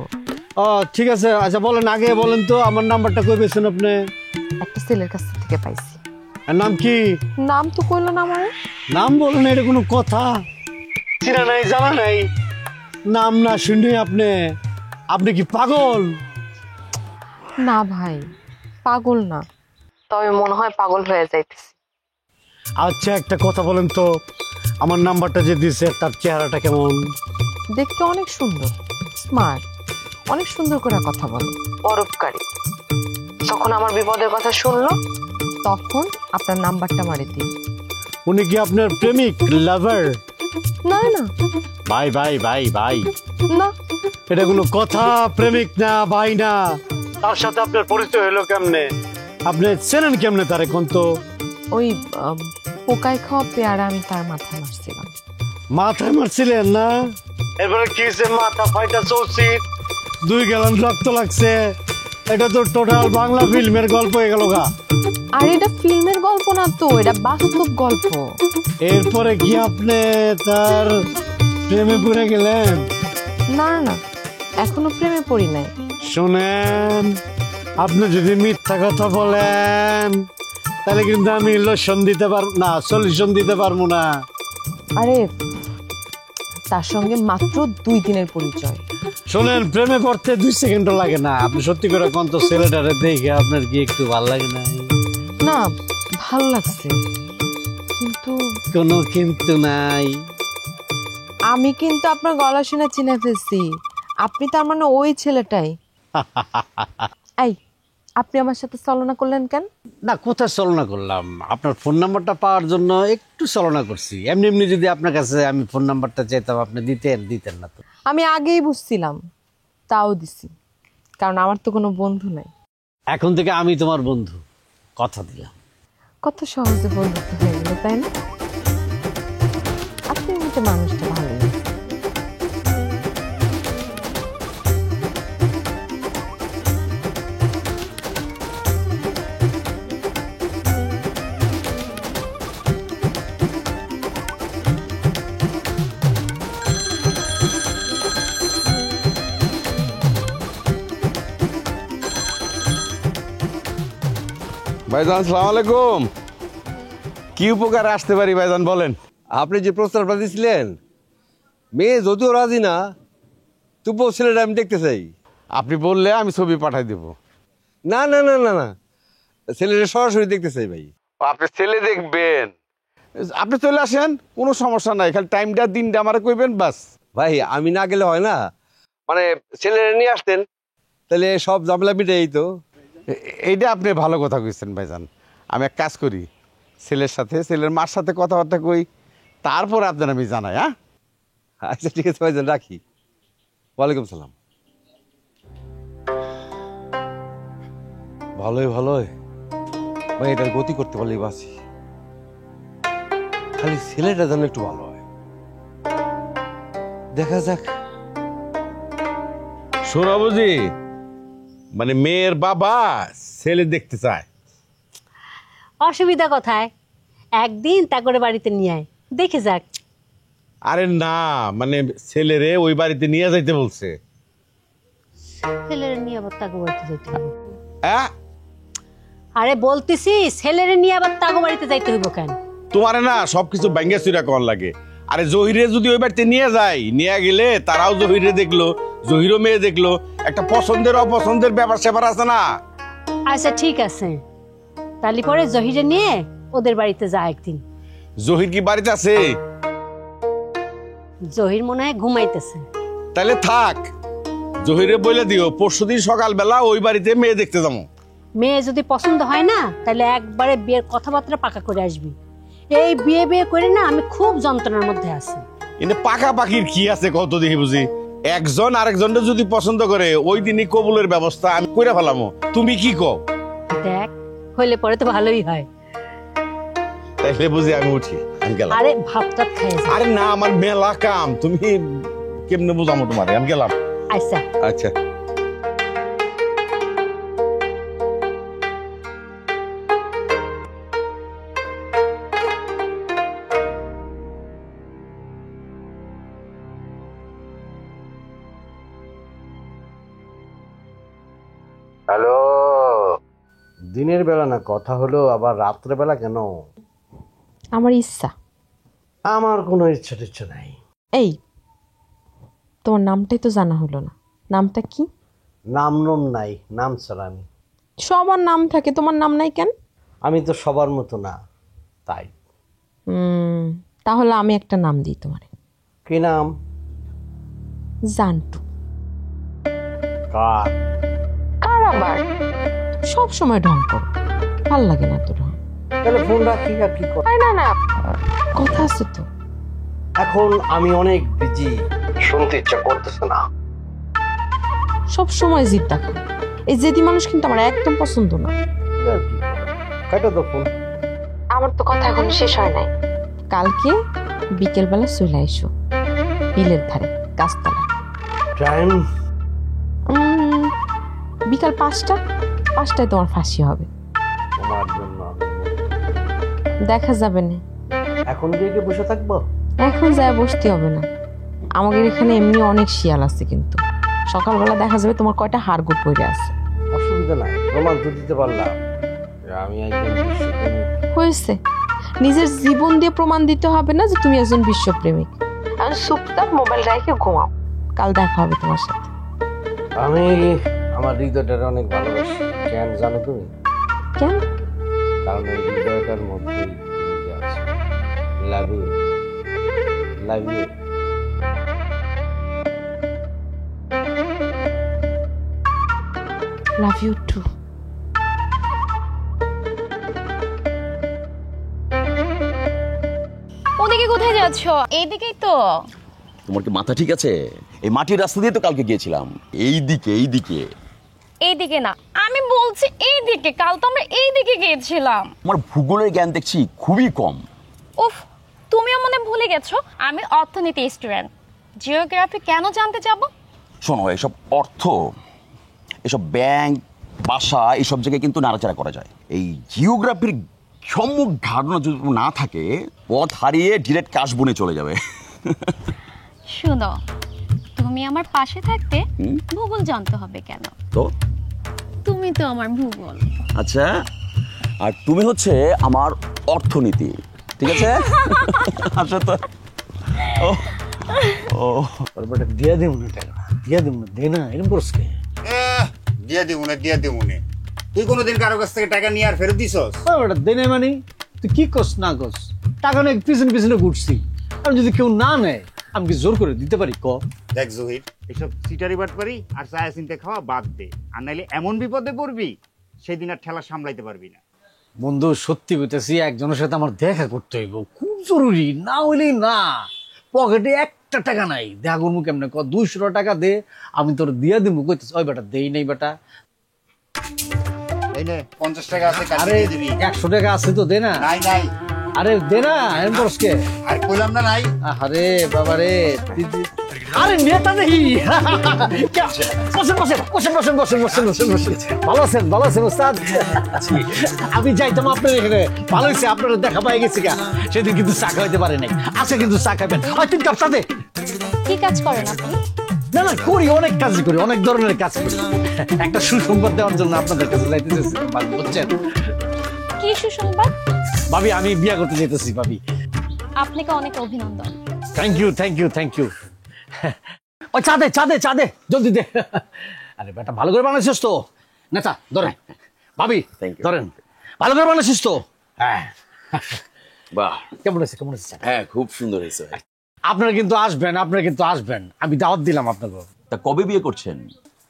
ও ঠিক আছে, আচ্ছা বলেন, আগে বলেন তো আমার নাম্বারটা কই পেয়েছেন আপনি? একটা ছেলের কাছ থেকে পাইছি। আর নাম কি? নাম তো কইল না আমার। নাম বলেন, এটা কোনো কথা? চিনা নাই, জানা নাই, নাম না শুনে আপনি কি পাগল? না ভাই, পাগল না, তবে মনে হয় পাগল হয়ে যাইতেছি। আচ্ছা একটা কথা বলেন তো, আমার নাম্বারটা যে দিছে তার চেহারাটা কেমন? দেখতে অনেক সুন্দর, স্মার্ট, অনেক সুন্দর করে কথা বলে, পরোপকারী। যখন আমার বিপদের কথা শুনলো তখন আপনার নাম্বারটা মারি দিই। উনি কি আপনার প্রেমিক, লাভার? না না ভাই না, এটা কোনো কথা? প্রেমিক না, ভাই না, তার সাথে আপনার পরিচয় হলো কেমনে? আপনি চেনেন কেমনে তারে কোন তো? ওই পোকায় খাওয়া পেয়ারা আমি তার মাথায় মারছিলাম। মাথায় মারছিলেন না? এরপরে কি হয়েছে? মাথা ফাইটা চলছি, 2 গ্যালন রক্ত লাগছে। এটা তো টোটাল বাংলা ফিল্মের গল্প হয়ে গেল গা। আর এটা ফিল্মের গল্প না তো, এটা বাস্তব গল্প। এরপরে কি আপনি তার প্রেমে পড়ে গেলেন? না না, এখনো প্রেমে পড়ি নাই। শুনেন, আপনি যদি মিথ্যা কথা বলেন তাহলে কিন্তু আমি লোশন দিতে পারবো না, সলিউশন দিতে পারবো না। আরে তার সঙ্গে মাত্র 2 দিনের পরিচয়। শোনেন, প্রেমে পড়তে 2 সেকেন্ডও লাগে না। আপনি সত্যি করে কোন তো ছেলেটারে দেখে আপনার কি একটু ভালো লাগে না? না, ভালো লাগছে, কিন্তু কোনো কিন্তু নাই। আমি কিন্তু আপনার গলা শুনে চিনে ফেলছি, আপনি তার মানে ওই ছেলেটাই। এই, আপনি আমার সাথে ছলনা করলেন কেন? না, কোথায় ছলনা করলাম? আপনার ফোন নাম্বারটা পাওয়ার জন্য একটু ছলনা করছি। এমনি যদি আপনার কাছে আমি ফোন নাম্বারটা চাইতাম আপনি দিতেন না তো। আমি আগেই বুঝছিলাম, তাও দিছি, কারণ আমার তো কোনো বন্ধু নাই। এখন থেকে আমি তোমার বন্ধু, কথা দিলাম। কত সহজে বন্ধুত্ব হয়ে গেল, তাই না? আপনি মতো মানুষটা ভালো। ভাইজান আসসালামু আলাইকুম। কি উপকার আসতে পারি ভাইজান বলেন? আপনি যে প্রস্তাবটা দিয়েছিলেন, মেয়ে যদিও রাজি না, তবুও ছেলেটা আমি দেখতে চাই। আপনি বললে আমি ছবি পাঠাই দেব। না, ছেলেটা সরাসরি দেখতে চাই ভাই। আপনি ছেলে দেখবেন, আপনি চলে আসেন, কোনো সমস্যা নাই, খালি টাইমটা দিনটা আমার কইবেন বাস। ভাই আমি না গেলে হয় না, মানে ছেলেরা নিয়ে আসতেন তাহলে সব ঝামেলা মিটে যেত। এইটা আপনি ভালো কথা কইছেন ভাইজান। আমি এক কাজ করি, ছেলের সাথে, ছেলের মার সাথে কথাবার্তা কই, তারপর আপনার আমি জানাই। হ্যাঁ আচ্ছা ঠিক আছে ভাইজান, রাখি। ওয়ালাইকুম সালাম। ভালোই ভাই, এটার গতি করতে পারলেই বাঁচি। খালি ছেলেটা যেন একটু ভালো হয়, দেখা যাক। শোনা বুঝি, মানে মেয়ের বাবা ছেলে দেখতে চায়। অসুবিধা কোথায়? একদিন তা করে বাড়িতে নিয়ে আয়, দেখে যাক। আরে না, মানে ছেলেরে ওই বাড়িতে নিয়ে যাইতে বলছে। ছেলেরে নিয়ে আবার তাকে বাড়িতে যাইতে হবে? হ্যাঁ, আরে বলতেছি ছেলেরে নিয়ে আবার তাকে বাড়িতে যাইতে হইব কেন? তোমারে না সবকিছু ব্যাঙ্গে চুরা কর লাগে। আরে জহিরে যদি ওই বাড়িতে নিয়ে যায়, নিয়ে গেলে তারাও জহিরে দেখলো, জহিরও মেয়ে দেখলো, একটা পছন্দের অপছন্দের ব্যাপার স্যাপার আছে না। আচ্ছা ঠিক আছে, তাহলে পরে জহিরে নিয়ে ওদের বাড়িতে যা একদিন। জহির কি বাড়িতে আছে? জহির মনে হয় ঘুমাইতেছে। তাহলে থাক, জহিরে বলে দিও পরশুদিন সকালবেলা ওই বাড়িতে মেয়ে দেখতে যাবো। মেয়ে যদি পছন্দ হয় না, তাহলে একবারে বিয়ের কথাবার্তা পাকা করে আসবি। এই বিয়ে করে না আমি খুব যন্ত্রণার মধ্যে আছি। এনে পাকাপাকির কি আছে কত দেখি বুঝি। একজন আরেকজনকে যদি পছন্দ করে ওই দিনই কবুলের ব্যবস্থা আমি করে ফেলামো। তুমি কি কও? দেখ হইলে পরে তো ভালোই হয়। তাইলে বুঝি আমি উঠি, আমি গেলাম। আরে ভাতটা খাই। আরে না, আমার মেলা কাম, তুমি কেমনে বুঝামো তোমারে, আমি গেলাম। আচ্ছা আচ্ছা। হ্যালো, দিনের বেলা না কথা হলো, আবার রাত্রে বেলা কেন? আমার ইচ্ছা। আমার কোনো ইচ্ছা টিচ্ছা নাই। এই তোমার নামটাই তো জানা হলো না, নামটা কি? নাম নাই, নাম ছাড়া আমি। সবার নাম থাকে, তোমার নাম নাই কেন? আমি তো সবার মতো না, তাই। তাহলে আমি একটা নাম দিই তোমারে। কি নাম? জান্টু। কার? কার আবার? সব সময় ঢং করো, ভাল লাগে না তো ঢং। তাহলে ফোন রাখি আর কি কর? না না, কথা আছে তো। এখন আমি অনেক বিজি, শুনতে ইচ্ছা করতেছে না। সব সময় জিদ দেখো, এই জেদি মানুষ কিন্তু আমার একদম পছন্দ না। কাটো তো ফোন। আমার তো কথা এখন শেষ হয় নাই। কালকে বিকেলবেলা চলে আইসো বিলের ধারে গাছতলা। টাইম? বিকাল 5টায় তোমার ফাঁসি হবে। তোমার জন্য দেখা যাবে না। এখন গিয়ে কি বসে থাকবো? এখন যায় বসতে হবে না, আমাদের এখানে এমনি অনেক শিয়াল আছে, কিন্তু সকালবেলা দেখা যাবে তোমার কয়টা হাড়গোড় পড়ে আছে। অসুবিধা নাই, প্রমাণ তো দিতে পারলাম আমি একজন বিশ্বপ্রেমিক। হয়েছে, নিজের জীবন দিয়ে প্রমাণ দিতে হবে না যে তুমি একজন বিশ্বপ্রেমিক। আমি চুপচাপ মোবাইল রেখে ঘুমাও, কাল দেখা হবে তোমার সাথে। আমি আমার হৃদয়টার অনেক ভালোবাসি। কেন জানো তুমি? কেন? কারণ এই হৃদয়টার মধ্যেই তুমি আছো। Love you, love you. Love you too. ওদিকে কোথায় যাচ্ছ? এইদিকেই তো। তোমার কি মাথা ঠিক আছে? এই মাটির রাস্তা দিয়ে তো কালকে গিয়েছিলাম। এইদিকে এইদিকে না, আমি বলছি এইদিকে। কাল তো আমরা এইদিকে গিয়েছিলাম। আমার ভূগোলের জ্ঞান দেখছি খুবই কম। উফ, তুমিও মনে ভুলে গেছো আমি অর্থনীতি স্টুডেন্ট। জিওগ্রাফি কেন জানতে যাব? শোনো, এসব অর্থ, এসব ব্যাংক, বাসা, এইসব জায়গায় কিন্তু নাড়াচাড়া করা যায়। এই জিওগ্রাফির সম্মুখ ধারণা যদি না থাকে, পথ হারিয়ে ডিরেক্ট কাশবনে চলে যাবে। শুনো, তুমি আমার পাশে থাকতে ভূগোল জানতে হবে কেন? তো তুমি তো আমার ভূগোল। আচ্ছা, আর তুমি হচ্ছে আমার অর্থনীতি, ঠিক আছে? আচ্ছা তো দিয়ে দিব না টাকা, দিয়ে দিব না, দে না, এরকম করছ কে? দিয়ে দিব না। তুই কোনোদিন কারো কাছ থেকে টাকা নিয়ে আর ফেরত দিছস? ওটা দে না মানে তুই কি করছ না করছ? টাকা নিয়ে পিছনে ঘুরছি, আর যদি কেউ না নেয় আমি কি জোর করে দিতে পারি? ক দেখ জহির, এসব সিটারি বাটপারি আর চায়া চিনতে খাওয়া বাদ দে, আর নাইলে এমন বিপদে পড়বি সেদিন আর ঠেলা সামলাইতে পারবি না। বন্ধু সত্যি বলতেছি, একজনের সাথে আমার দেখা করতে হইব, খুব জরুরি, না হইলেই না। পকেটে একটা টাকা নাই, দেখা করবো কেমনে? 200 টাকা দে, আমি তোর দিয়ে দিব। কইতেছ ওই বেটা দেই নাই বেটা। এই নে 50 টাকা আছে, কালকে আরে দিয়ে দিবি। 100 টাকা আছে তো, দে না। নাই। আরে দে না, এরকম করছ কে? আর কইলাম না নাই। আরে বাবা রে, আরে নেতা নেই। বসেন। ভালো আছেন ওস্তাদ? আমি যাইতাম আপনার এখানে, ভালো হয়েছে আপনারা দেখা পাই গেছি গা। সেদিন কিন্তু চা খাইতে পারে নাই, আজকে কিন্তু চা খাবেন। 3 কাপ চা দে। কি কাজ করেন আপনি? না করি, অনেক কাজ করি, অনেক ধরনের কাজ করি। একটা সুসংবাদ দেওয়ার জন্য আপনাদের কাছে যাইতে চাইছি, বুঝছেন? কি সুসংবাদ? ভাবি, আমি বিয়ে করতে যেতেছি ভাবি। আপনাকে অনেক অভিনন্দন। Thank you. ওই চা দে, জলদি দে। আরে বেটা, ভালো করে বানাইছিস তো? না চা ধরেন ভাবি, ধরেন, ভালো করে বানাইছিস তো? হ্যাঁ। বাহ, কেমন হয়েছে? হ্যাঁ, খুব সুন্দর হয়েছে। আপনারা কিন্তু আসবেন, আমি দাওয়াত দিলাম আপনাকে। তা কবে বিয়ে করছেন?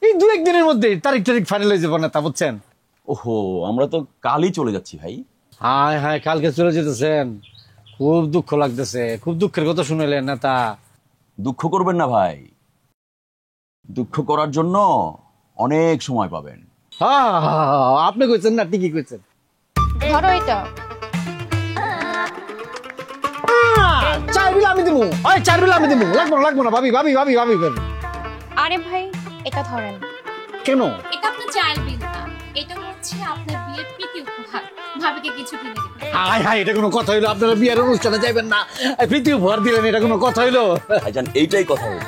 এই 2-1 দিনের মধ্যে তারিখ ফাইনাল হয়ে যাবো না, তা বুঝছেন? ওহো, আমরা তো কালই চলে যাচ্ছি ভাই। হায় কালকে চলে যেতেছেন? খুব দুঃখ লাগতেছে, খুব দুঃখের কথা শুনেলেন না তা? দুঃখ করবেন না ভাই, দুঃখ করার জন্য অনেক সময় পাবেন। হ্যাঁ আপনি কইছেন না, ঠিকই কইছেন। ধরো এটা। চার বিল আমি দেবো, ওই 4 বিল আমি দেবো। লাগবো না ভাবি ভাবি ভাবি ভাবি ভাবি। আরে ভাই এটা ধরেন। কেন? এটা আপনার চাইল্ড বিল না, এটা হচ্ছে আপনার বিয়ের প্রীতি উপহার। ভাবিকে কিছু কিনে দিবেন। হাই হাই, এটা কোনো কথা হইলো? আপনারা বিয়ের অনুষ্ঠানে যাইবেন না, প্রীতি উপহার দিলেন, এটা কোনো কথা হইলো? ভাইজান এইটাই কথা হলো।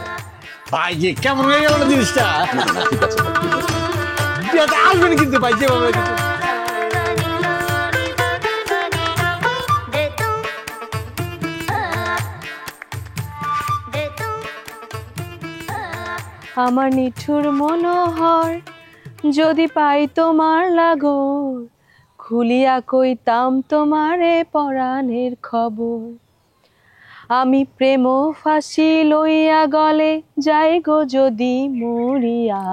ভাই যে কেমন হয়ে গেল না জিনিসটা। ঠিক আছে ভাই, ঠিক আছে। বিয়েতে আসবেন কিন্তু ভাই, যেভাবে কিন্তু। আমার নিঠুর মনোহর, যদি পাই তোমার লাগর, খুলিয়া কইতাম তোমারে পরাণের খবর। আমি প্রেম ফাঁসি লইয়া গলে যাই গো যদি মরিয়া,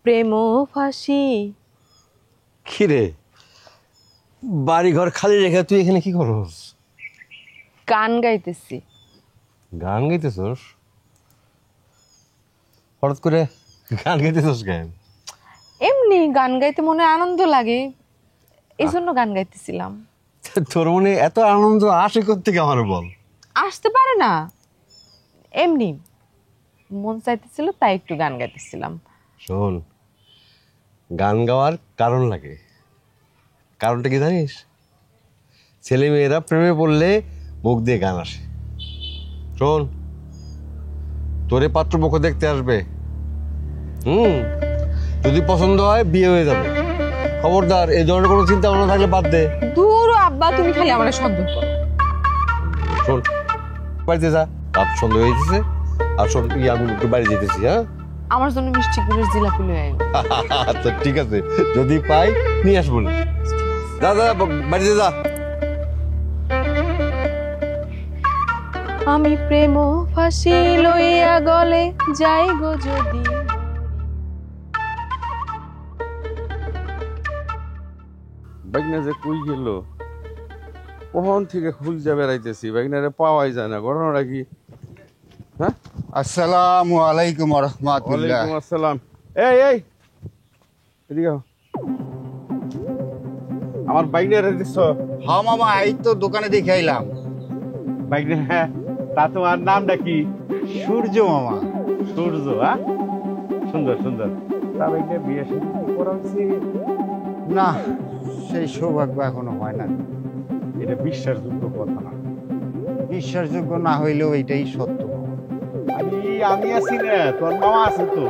প্রেম ফাঁসি। কিরে, বাড়ি ঘর খালি রেখে তুই এখানে কি করস? গান গাইতেছি। গান গাইতেছস? হঠাৎ করে গান গাইতেছস কেন? এমনি গান গাইতে মনে আনন্দ লাগে, এই জন্য গান গাইতেছিলাম। তোর মনে এত আনন্দ আসে কোত্থেকে আমার বল? আসতে পারে না, এমনি মন চাইতেছিল তাই একটু গান গাইতেছিলাম। শোন, গান গাওয়ার কারণ লাগে। কারণটা কি জানিস? ছেলে মেয়েরা প্রেমে পড়লে মুখ দিয়ে গান আসে। শোন, তোরে পাত্রপক্ষ দেখতে আসবে, যদি পছন্দ হয় বিয়ে হয়ে যাবে। খবরদার এই ধরনের কোনো চিন্তা ভাবনা থাকলে বাদ দে। দূর আব্বা, তুমি খালি আমার সন্দেহ করো। শোন, বাড়িতে যা, রাত সন্ধ্যা হয়ে যেতেছে। আর শোন, আমি একটু বাড়ি যেতেছি। হ্যাঁ, আমার জন্য মিষ্টি গুলের জিলাপি লয়ে আইও। আচ্ছা ঠিক আছে, যদি পাই নিয়ে আসবো না। যা যা, বাড়িতে যা। আমি প্রেম ফাঁসি লইয়া গলে যাই গো যদি। বাইকনা যে কই গেল, কখন থেকে খুঁজে বেড়াইতেছি, বাইকনারে পাওয়াই যায় না। ঘটনাটা কি? হ্যাঁ, আসসালামু আলাইকুম রাহমাতুল্লাহ। ওয়ালাইকুম আসসালাম। এই এই এদিকে আও। আমার বাইকনারে দিছ? হ্যাঁ মামা, এই তো দোকানে দেখে আইলাম। বাইকনা, তা তোমার নামটা কি? সূর্য মামা। সূর্য? হ্যাঁ, সুন্দর সুন্দর। তা বাইকনা বিয়ে শাদী করা হয়েছে? না, সেই সৌভাগ্য এখনো হয় না। এটা বিশ্বাসযোগ্য কথা না। বিশ্বাসযোগ্য না হইলেও এটাই সত্য। আমি আছি না, তোর মামা আছে তো।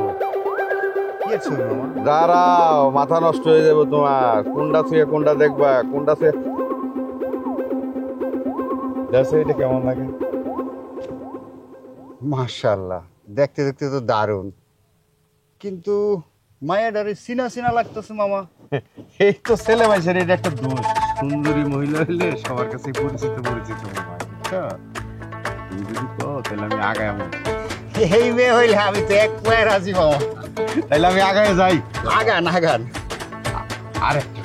কি আছে মামা? দাঁড়াও, মাথা নষ্ট হয়ে যাবে তোমার। কোনটা ছুঁয়ে কোনটা দেখবা, কোনটা ছুঁয়ে দেখো। এটা কেমন লাগে? মাশাআল্লাহ, দেখতে দেখতে তো দারুণ, কিন্তু মায়াডারে চিনা চিনা লাগতেছে মামা। এই তো ছেলে মানুষের এটা একটা দোষ। সুন্দরী মহিলা হইলে সবার কাছে পরিচিত পরিচিত মনে হয়, বুঝছো? তুমি যদি কো তাহলে আমি আগায় আমো। এই মেয়ে হইলে আমি তো এক পায়ে রাজি মামা। তাহলে আমি আগায় যাই। আগান আগান। আর একটা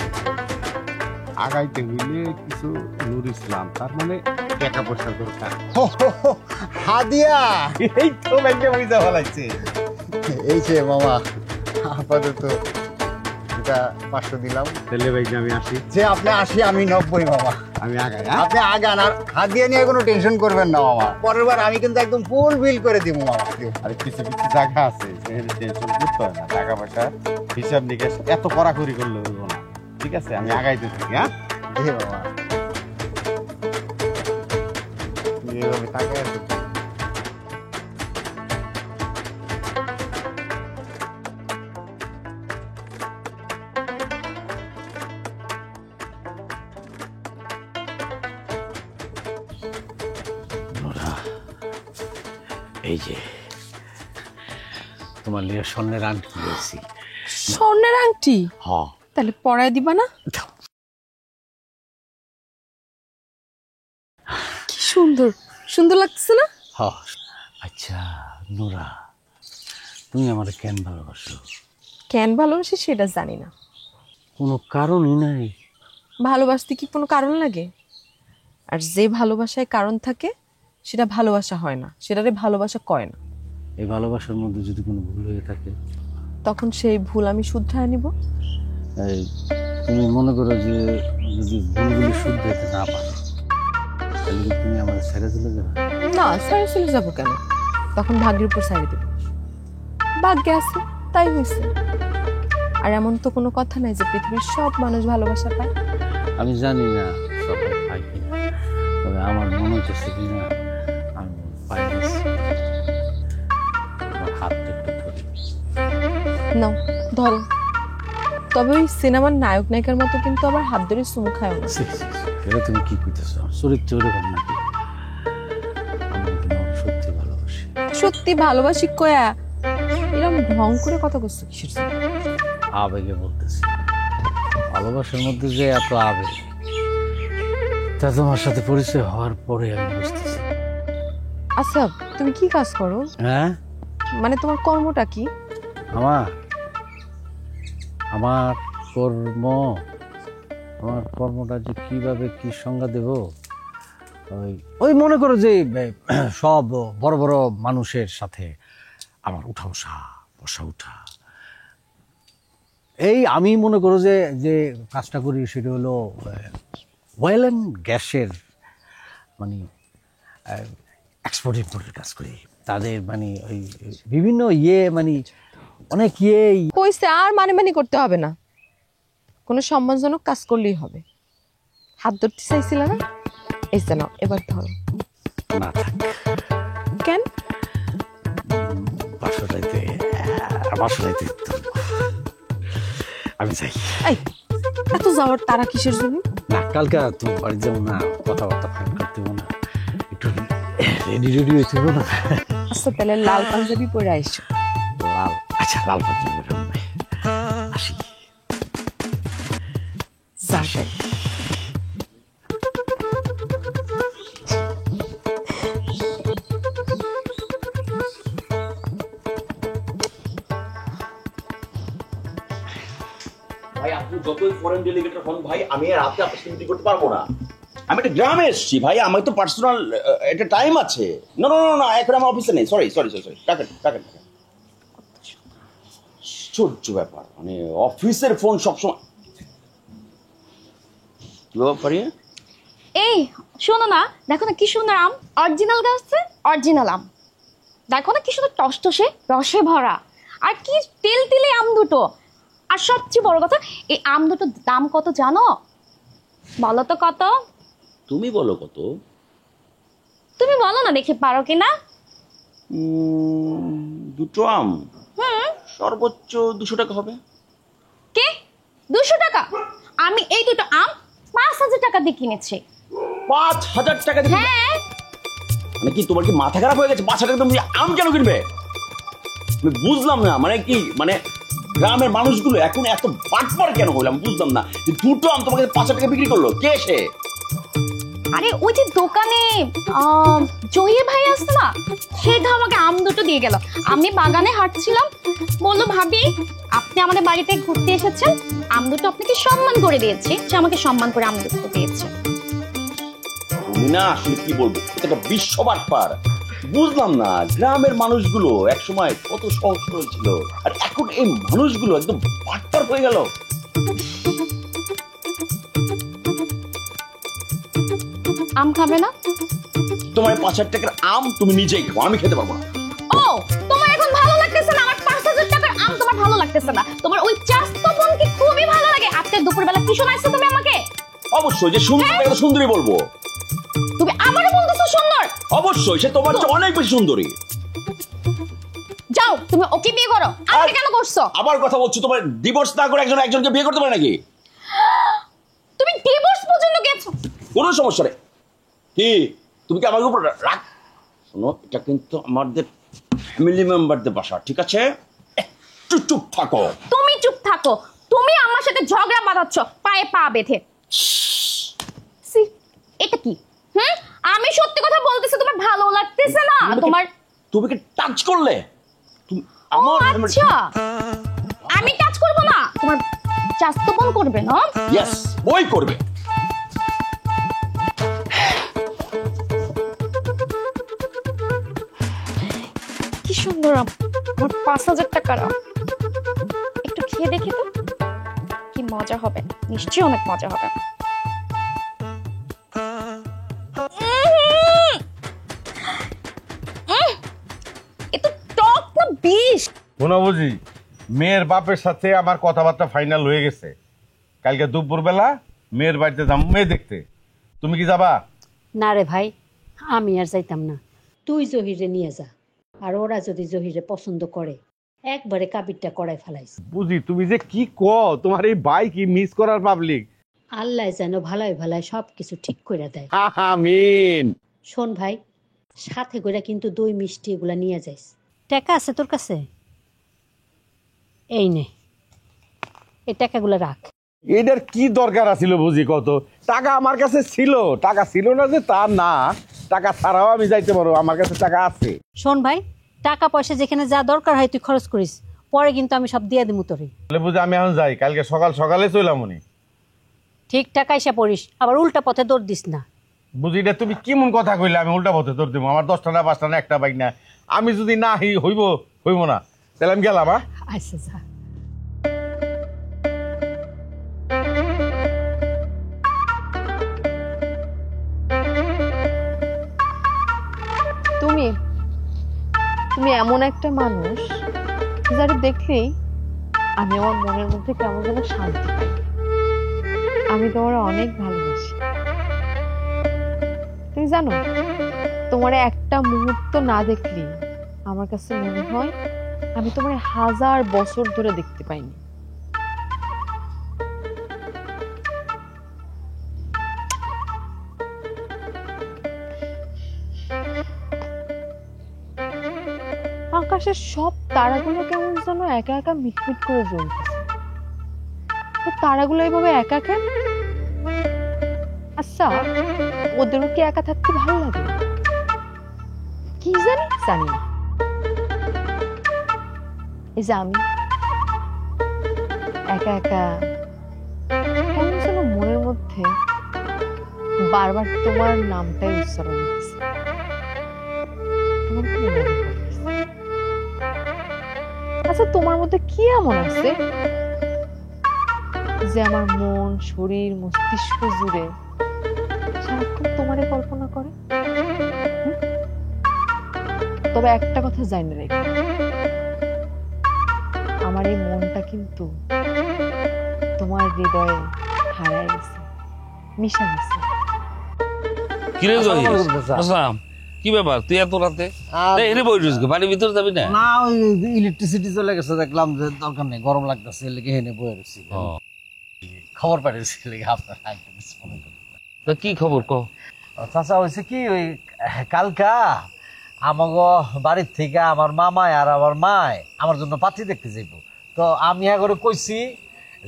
আগাইতে হইলে কিছু নূর ইসলাম, তার মানে টাকা পয়সা দরকার। হাদিয়া, এই তো ব্যাংকে পয়সা ফেলাইছে। এই যে মামা, আপাতত এটা 500 দিলাম। তাহলে ভাই আমি আসি। যে আপনি 80, আমি 90 মামা। আমি আগাই। আপনি আগান, আর হাদিয়া নিয়ে কোনো টেনশন করবেন না মামা। পরের বার আমি কিন্তু একদম ফুল বিল করে দিব মামা। আর কিছু কিছু জায়গা আছে যেখানে টেনশন করতে হয় না, টাকা পয়সা হিসাব নিকাশ এত কড়াকড়ি করলে হইব না। ঠিক আছে, আমি আগাইতে থাকি। হ্যাঁ, জি মামা। এইভাবে তাকায় আছো। এই যে তোমার লিয়ে স্বর্ণের আংটি দিয়েছি। স্বর্ণের আংটি? হ্যাঁ। তাহলে পরায় দিবা না? কি সুন্দর, সুন্দর লাগছে না? হ্যাঁ। আচ্ছা নোরা, তুমি আমার কেন ভালোবাসো? কেন ভালোবাসি সেটা জানি না। কোনো কারণই নাই। ভালোবাসতে কি কোনো কারণ লাগে? আর যে ভালোবাসায় কারণ থাকে সেটা ভালোবাসা হয় না, সেটারে ভালোবাসা কয় না। এই ভালোবাসার মধ্যে যদি কোনো ভুল হয়ে থাকে, তখন সেই ভুল আমি শুধরায় নিব। এই তুমি মনে করো যে যদি ভুলগুলি শুধরাতে না পারো, তাহলে কি তুমি আমার ছেড়ে চলে যাবে? না, সাইরে চলে যাবো কেন? তখন ভাগ্যের উপর সাইরে দেব। ভাগ্যে আছে তাই হয়েছে। আর এমন তো কোনো কথা নাই যে পৃথিবীর সব মানুষ ভালোবাসা পায়। আমি জানি না সবাই পাই কিনা, তবে আমার মনে হচ্ছে কিনা আমি পাই গেছি। আমার হাতটা একটু ধরি। নাও ধরো। তবে ওই সিনেমার নায়ক নায়িকার মতো কিন্তু আবার হাত ধরে চুমু খায় না। এটা তুমি কি করতেছ? চরিত্র ওরকম নাকি? আমি তোমাকে সত্যি ভালোবাসি। সত্যি ভালোবাসি কয়া এরকম ঢং করে কথা করছো কিসের জন্য? আবেগে বলতেছি। ভালোবাসার মধ্যে যে এত আবেগ, তা তোমার সাথে পরিচয় হওয়ার পরে আমি বুঝতেছি। আচ্ছা, তুমি কি কাজ করো? হ্যাঁ, মানে তোমার কর্মটা কি? আমার কর্মটা যে কিভাবে কি সংজ্ঞা দেব, ওই মনে করো যে সব বড় বড় মানুষের সাথে আমার উঠা বসা উঠা। এই আমি মনে করো যে কাজটা করি সেটা হলো অয়েল অ্যান্ড গ্যাসের মানে এক্সপোর্ট ইম্পোর্টের কাজ করি। তাদের মানে ওই বিভিন্ন মানে অনেক কইছে আর মানে করতে হবে না, কোনো সম্মানজনক কাজ করলেই হবে। হাত ধরতে চাইছিল না, এই যে নাও এবার ধরো। না থাক, কেন? বাসাটাইতে আমি যাই। এই এত যাওয়ার তারা কিসের জন্য? না, কালকে তুমি বাড়ি যাবো না, কথাবার্তা ফাইন করতে না, একটু রেডি হইতে না। আচ্ছা তাহলে লাল পাঞ্জাবি পরে আইসো। লাল? আচ্ছা, লাল পাঞ্জাবি আসি। যাই। ভাই আপনি যতই ফরেন ডেলিগেটর হন ভাই, আমি আর রাতে আপনার সাথে মিটিং করতে পারবো না। আমি একটা গ্রামে এসেছি ভাই, আমার তো পার্সোনাল একটা টাইম আছে। না না না, এখন আমার অফিসে নেই। সরি টাকেন আশ্চর্য ব্যাপার, মানে অফিসের ফোন সবসময় কি ব্যাপার? এই শোনো না, দেখো না কি সুন্দর আম, অরিজিনাল গাছে অরিজিনাল আম। দেখো না কি সুন্দর টসটসে রসে ভরা, আর কি তেল আম দুটো। আর সবচেয়ে বড় কথা, এই আম দুটোর দাম কত জানো? বলো তো কত? তুমি বলো কত? তুমি বলো না, দেখে পারো কিনা। দুটো আম সর্বোচ্চ 200 টাকা হবে। কে 200 টাকা? আমি এই দুটো আম 5000 টাকা দিয়ে কিনেছি। 5000 টাকা দিয়ে? হ্যাঁ। মানে কি তোমার কি মাথা খারাপ হয়ে গেছে? 5000 টাকা তুমি আম কেন কিনবে? আমি বুঝলাম না, মানে কি মানে গ্রামের মানুষগুলো এখন এত বাটপার কেন হইলাম বুঝলাম না। যে দুটো আম তোমাকে 500 টাকা বিক্রি করলো কে সে? আরে ওই যে দোকানে জহির ভাই আসতো না, সেই তো আমাকে আম দুটো দিয়ে গেল। আমি বাগানে হাঁটছিলাম, বললো ভাবি আপনি আমাদের বাড়িতে ঘুরতে এসেছেন, আম দুটো আপনাকে সম্মান করে দিয়েছি। সে আমাকে সম্মান করে আম দুটো দিয়েছে। তুমি না আসলে কি বলবো, এটা একটা বিশ্ব বাটপার। বুঝলাম না, গ্রামের মানুষগুলো এক সময় কত সহজ সরল ছিল, আর এখন এই মানুষগুলো একদম বাটপার হয়ে গেল। আম খাবে না? তোমার 5000 টাকার আম তুমি নিজেই খাও, আমি খেতে পারবো না। ও তোমার এখন ভালো লাগতেছে না? আমার 5000 টাকার আম তোমার ভালো লাগতেছে না? তোমার ওই চাস্তো বোনকে খুবই ভালো লাগে। আজকে দুপুরবেলা কি শোনাইছো তুমি আমাকে? অবশ্যই, যে সুন্দর তাকে তো সুন্দরী বলবো। তুমি আমারও বলতেছো সুন্দর? অবশ্যই, সে তোমার চেয়ে অনেক বেশি সুন্দরী। যাও তুমি ওকে বিয়ে করো। আমাকে কেন করছো? আবার কথা বলছো, তোমার ডিভোর্স না করে একজনকে বিয়ে করতে পারে নাকি? তুমি ডিভোর্স পর্যন্ত গেছো? কোনো সমস্যা নেই। কি তুমি কি আমার উপর রাগ? শোনো, এটা কিন্তু আমাদের ফ্যামিলি মেম্বারদের বাসা, ঠিক আছে? একটু চুপ থাকো। তুমি চুপ থাকো। তুমি আমার সাথে ঝগড়া বাঁধাচ্ছ পায়ে পা বেঁধে। এটা কি? আমি সত্যি কথা বলতেছি, তোমার ভালো লাগতেছে না? তোমার তুমি কি টাচ করলে? তুমি আমার আচ্ছা, আমি টাচ করব না, তোমার চাস্তো বোন করবে না? ইয়েস, ওই করবে। সুন্দর আম, আমার 5,000 টাকার আম। একটু খেয়ে দেখি তো কি মজা হবে, নিশ্চয়ই অনেক মজা হবে। এত টক না বিষ। শোনো বুঝি, মেয়ের বাপের সাথে আমার কথাবার্তা ফাইনাল হয়ে গেছে। কালকে দুপুরবেলা মেয়ের বাড়িতে যাবো মেয়ে দেখতে। তুমি কি যাবা? না রে ভাই, আমি আর যাইতাম না। তুই জহিরে নিয়ে যা, আর ওরা যদি জহিরে পছন্দ করে একবারে কাবিরটা করাই ফেলাইস। বুঝি তুমি যে কি তোমার এই ভাই কি মিস করার পাবলিক। আল্লাহ যেন ভালাই ভালাই সবকিছু ঠিক করে দেয়। আমিন। শোন ভাই, সাথে করে কিন্তু দই মিষ্টি এগুলা নিয়ে যাইস। টাকা আছে তোর কাছে? এই নে, এই টাকাগুলো রাখ। এটার কি দরকার আছিল বুঝি কত? টাকা আমার কাছে ছিল, টাকা ছিল না যে তা না, টাকা ছাড়াও আমি যাইতে পারবো, আমার কাছে টাকা আছে। শোন ভাই, টাকা পয়সা যেখানে যা দরকার হয় তুই খরচ করিস, পরে কিন্তু আমি সব দিয়ে দিমু তোরে। তাহলে বুঝি আমি এখন যাই, কালকে সকাল সকালে চইলাম উনি। ঠিক টাকা এসে পড়িস, আবার উল্টা পথে দৌড় দিস না। বুঝি এটা তুমি কেমন কথা কইলে? আমি উল্টা পথে তোর দেবো? আমার 10টা না 5টা না একটা বাইক না, আমি যদি না হইব না, তাহলে আমি গেলাম। আচ্ছা যা। তুমি তুমি এমন একটা মানুষ যারা দেখলেই আমি আমার মনের মধ্যে কেমন যেন শান্তি পাই। আমি তোমার অনেক ভালোবাসি। তুমি জানো, তোমার একটা মুহূর্ত না দেখলে আমার কাছে মনে হয় আমি তোমার 1000 বছর ধরে দেখতে পাইনি। আকাশের সব তারাগুলো কেমন যেন একা একা মিটমিট করে জ্বলতেছে। তো তারাগুলো এইভাবে একা কেন? আচ্ছা, ওদেরও কি একা থাকতে ভালো লাগে? কি জানি না। এই যে আমি একা একা কেমন যেন মনের মধ্যে বারবার তোমার নামটাই উচ্চারণ হচ্ছে। তোমার কি মনে হয়? আচ্ছা, তোমার মধ্যে কি এমন আছে যে আমার মন, শরীর, মস্তিষ্ক জুড়ে সারাক্ষণ তোমারে কল্পনা করে? তবে একটা কথা জানি রেখো, আমার এই মনটা কিন্তু তোমার হৃদয়ে হারায় গেছে, মিশে গেছে। কিরে জহির, আসসালাম। কি ব্যাপার তুই এত রাতে এনে বই রয়েছে? বাড়ির ভিতরে যাবি না? না, ওই ইলেকট্রিসিটি চলে গেছে, দেখলাম যে দরকার নেই, গরম লাগতেছে, লেগে হেনে বয়ে রয়েছি। খবর পাঠিয়েছি আপনার। তা কি খবর কও? চাচা, হয়েছে কি, ওই কালকা আমাগো বাড়ির থেকে আমার মামায় আর আমার মায় আমার জন্য পাত্রী দেখতে যাইব। তো আমি করে কইছি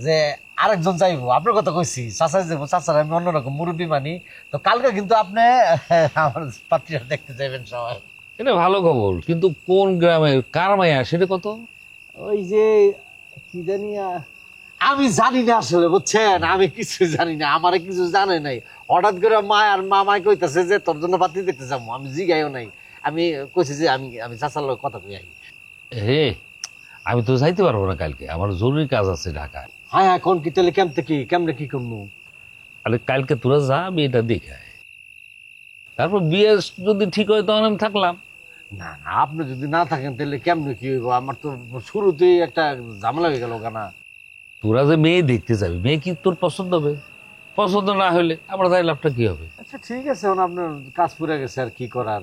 যে আরেকজন যাইবো, আপনার কথা কইছি, চাচা যাবো, চাচার আমি অন্যরকম মুরব্বী মানি। তো কালকে কিন্তু আপনি আমার পাত্রীরা দেখতে যাইবেন সবাই। এটা ভালো খবর, কিন্তু কোন গ্রামের কার মায়া সেটা কত? ওই যে কি জানি, আমি জানি না আসলে, বুঝছেন, আমি কিছু জানি না, আমারে কিছু জানে নাই। হঠাৎ করে মা আর মামায় কইতাছে যে তোর জন্য পাত্রী দেখতে যাবো, আমি জিগাইও নাই। আমি কইছি যে আমি চাচার লোক কথা কই আই। হে, আমি তো যাইতে পারবো না কালকে, আমার জরুরি কাজ আছে ঢাকায়। হ্যাঁ, এখন কি তাহলে কেমনে কি করবো? আরে কালকে তোরা যা, আমি এটা দেখায়, তারপর বিয়ে যদি ঠিক হয় তখন আমি থাকলাম। না না, আপনি যদি না থাকেন তাহলে কেমনে কি হইব? আমার তো শুরুতেই একটা ঝামেলা হয়ে গেল। কেনা তোরা যে মেয়ে দেখতে যাবি, মেয়ে কি তোর পছন্দ হবে? পছন্দ না হলে আমরা তাই লাভটা কি হবে? আচ্ছা ঠিক আছে, এখন আপনার কাজ পুরে গেছে, আর কি করার।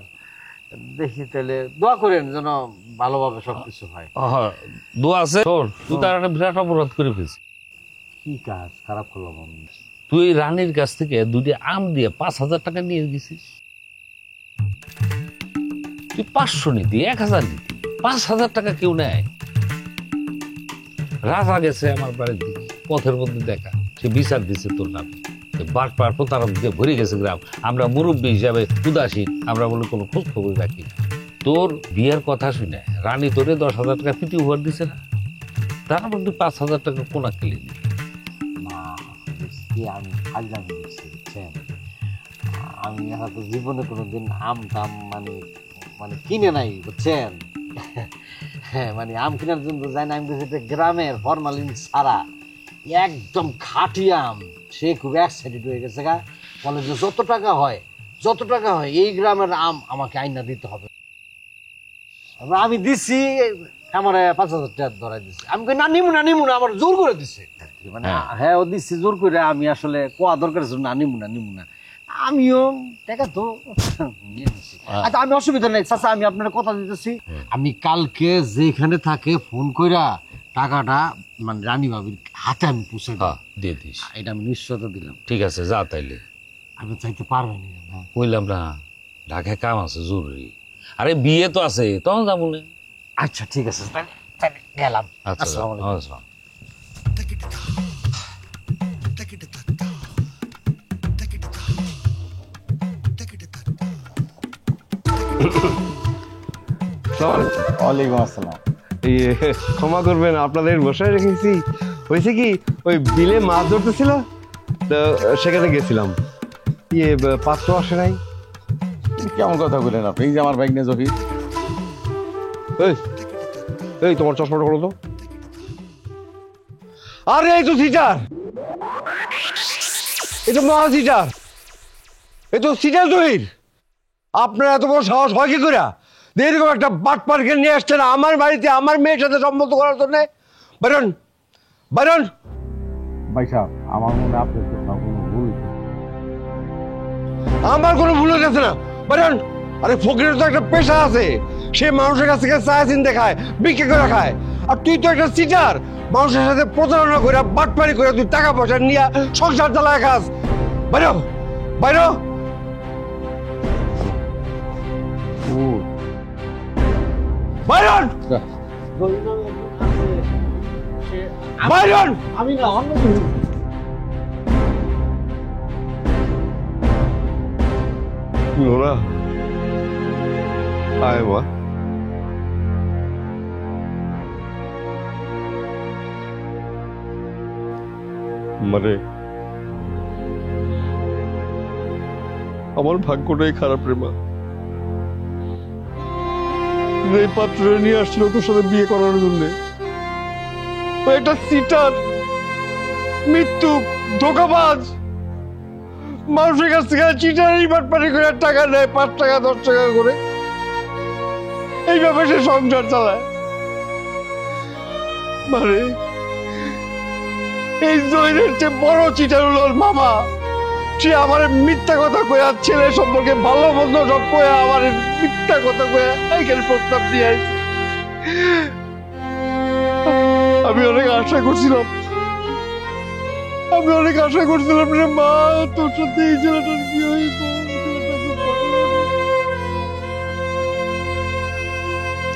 দেখি তাহলে দোয়া করেন যেন ভালোভাবে সবকিছু হয়। দোয়া আছে। তুই তার একটা বিরাট অপরাধ করে ফেলছিস। কি কাজ খারাপ করলাম আমি? তুই রানীর কাছ থেকে 2টি আম দিয়ে 5,000 টাকা নিয়ে গেছিস। তুই 500 নিতি, 1000 নিতি, 5,000 টাকা কেউ নেয়? রাজা গেছে আমার বাড়ির দিকে, পথের মধ্যে দেখা, সে বিচার দিচ্ছে তোর নামে। বাট পার তারা দিকে ভরে গেছে গ্রাম। আমরা মুরব্বী হিসাবে উদাসীন, আমরা বলে কোনো খোঁজ খবর রাখি না। তোর বিয়ের কথা শুনে রানী তোরে 10,000 টাকা প্রীতি উপহার দিছে না? তার মধ্যে 5,000 টাকা কোনা কেলে নি? আমি ফাজলামি করছি, বুঝছেন। আমি হয়তো জীবনে কোনোদিন আম টাম মানে কিনে নাই, বুঝছেন। হ্যাঁ মানে আম কেনার জন্য যাই না, আমি দেখছি গ্রামের ফরমালিন ছাড়া একদম খাঁটি আম। সে খুব এক্সাইটেড হয়ে গেছে গা, বলে যে যত টাকা হয় এই গ্রামের আম আমাকে আইনা দিতে হবে। আমি দিছি, আমার 5,000 টাকা ধরাই দিচ্ছে। আমি কই না নিমু না, আমার জোর করে দিছে। মানে হ্যাঁ ও দিচ্ছে জোর করে, আমি আসলে কোয়া দরকার ছিল না, নিমু না। আমিও টাকা তো নিয়ে নিচ্ছি। আচ্ছা আমি অসুবিধা নেই চাচা, আমি আপনার কথা দিতেছি, আমি কালকে যেখানে থাকে ফোন কইরা টাকাটা মানে রানী ভাবির হাতে আমি পৌঁছে দিয়ে দিস, এটা আমি নিশ্চয়তা দিলাম। ঠিক আছে যা তাইলে। আমি চাইতে পারবেন না? বললাম না ঢাকায় কাম আছে জরুরি, আরে বিয়ে তো আছে, তখন যাবো না। আচ্ছা ঠিক আছে তাহলে গেলাম। আচ্ছা আসসালামু আলাইকুম। আসসালাম। ওয়ালাইকুম আসসালাম। ক্ষমা করবেন, আপনাদের বসায় রেখেছি। হয়েছে কি, ওই বিলে মাছ ধরতেছিল তো সেখানে গেছিলাম, পাত্র আসে নাই। কেমন কথা বলেন আপনি? এই যে আমার বাইক নিয়ে জহির। এই তোমার চশমাটা করো তো। আরে এই তো সিটার, এই তো মহা সিটার, এই তো সিটার জহির। আপনার এত বড় সাহস হয় কি করে এরকম একটা বাটপারকে নিয়ে আসছেন আমার বাড়িতে আমার মেয়ের সাথে সম্মত করার জন্য? Byron Byron. ভাই সাহেব, আমার মনে হয় আপনার কোথাও কোনো ভুল। আমার কোনো ভুল হয়ে গেছে না, বাইরন। আরে ফকিরের তো একটা পেশা আছে, সে মানুষের কাছ থেকে চায়া চিনতে খায়, বিক্রি করে খায়। আর তুই তো একটা সিটার, মানুষের সাথে প্রতারণা করে বাটপারি করে তুই টাকা পয়সা নিয়ে সংসার চালায় খাস। বাইরো বাইরো। বাইরন বাইরন। আমি না অন্য নোরা আয় মা। মানে আমার ভাগ্যটাই খারাপ রে মা। এই পাত্র নিয়ে আসছিল তোর সাথে বিয়ে করার জন্য, একটা সিটার, মৃত্যু, ধোকাবাজ, মানুষের কাছ থেকে চিটারি বাটপারি করে টাকা নেয়, 5 টাকা 10 টাকা করে। এইভাবে সে সংসার চালায়। মানে এই জহিরের চেয়ে বড় চিটার হলো ওর মামা। সে আমার মিথ্যা কথা কয়া, ছেলে সম্পর্কে ভালো মন্দ সব কয়া, আমার মিথ্যা কথা কয়া এইখানে প্রস্তাব দিয়ে আইছে। আমি অনেক আশা করছিলাম রে মা, তোর সাথে এই ছেলেটার কি হইব।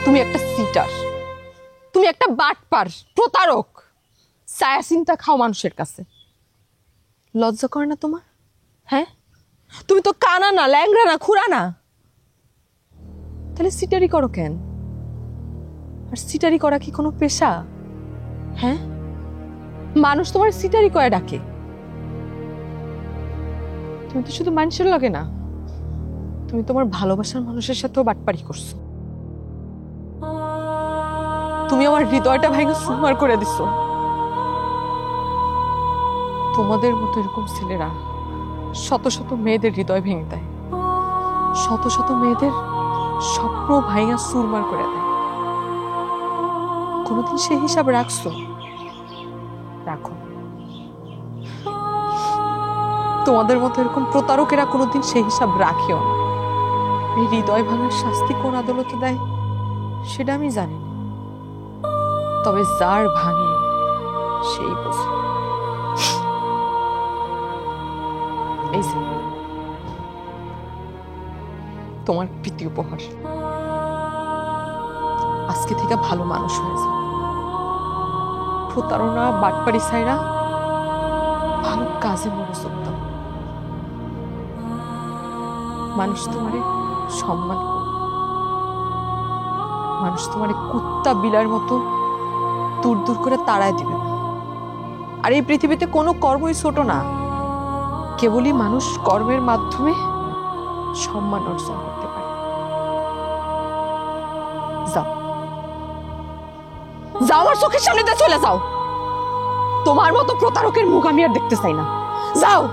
তুমি একটা সিটার, তুমি একটা বাটপার, প্রতারক, ছায়া চিন্তা খাও মানুষের কাছে। লজ্জা করে না তোমার? হ্যাঁ, তুমি তো কানা না, ল্যাংড়া না, খুড়া না, তাহলে সিটারি করো কেন? আর সিটারি করা কি কোনো পেশা? হ্যাঁ, মানুষ তোমার সিটারি করে ডাকে। তুমি তো শুধু মানুষের লাগে না, তুমি তোমার ভালোবাসার মানুষের সাথেও বাটপারি করছো। তুমি আমার হৃদয়টা ভেঙে সুমার করে দিছো। তোমাদের মতো এরকম ছেলেরা শত শত মেয়েদের হৃদয় ভেঙে দেয়, শত শত মেয়েদের স্বপ্ন ভাঙা সুরমার করে দেয়। কোনোদিন সেই হিসাব রাখছো? রাখো। তোমাদের মতো এরকম প্রতারকেরা কোনোদিন সেই হিসাব রাখেও না। এই হৃদয় ভাঙার শাস্তি কোন আদালতে দেয় সেটা আমি জানি না, তবে যার ভাঙে সেই বোঝে। এই যে তোমার প্রীতি উপহার, আজকে থেকে ভালো মানুষ হয়ে যাও। প্রতারণা বাটপাড়ি ছাইরা ভালো কাজে মনোযোগ দাও। মানুষ তোমারে সম্মান করবে, মানুষ তোমারে কুত্তা বিলার মতো দূর দূর করে তাড়ায় দিবে না। আর এই পৃথিবীতে কোনো কর্মই ছোট না, কেবলই মানুষ কর্মের মাধ্যমে সম্মান অর্জন করতে পারে। যাও। যাও, আমার চোখের সামনে দিয়ে চলে যাও। তোমার মতো প্রতারকের মুখ আমি আর দেখতে চাই না। যাও।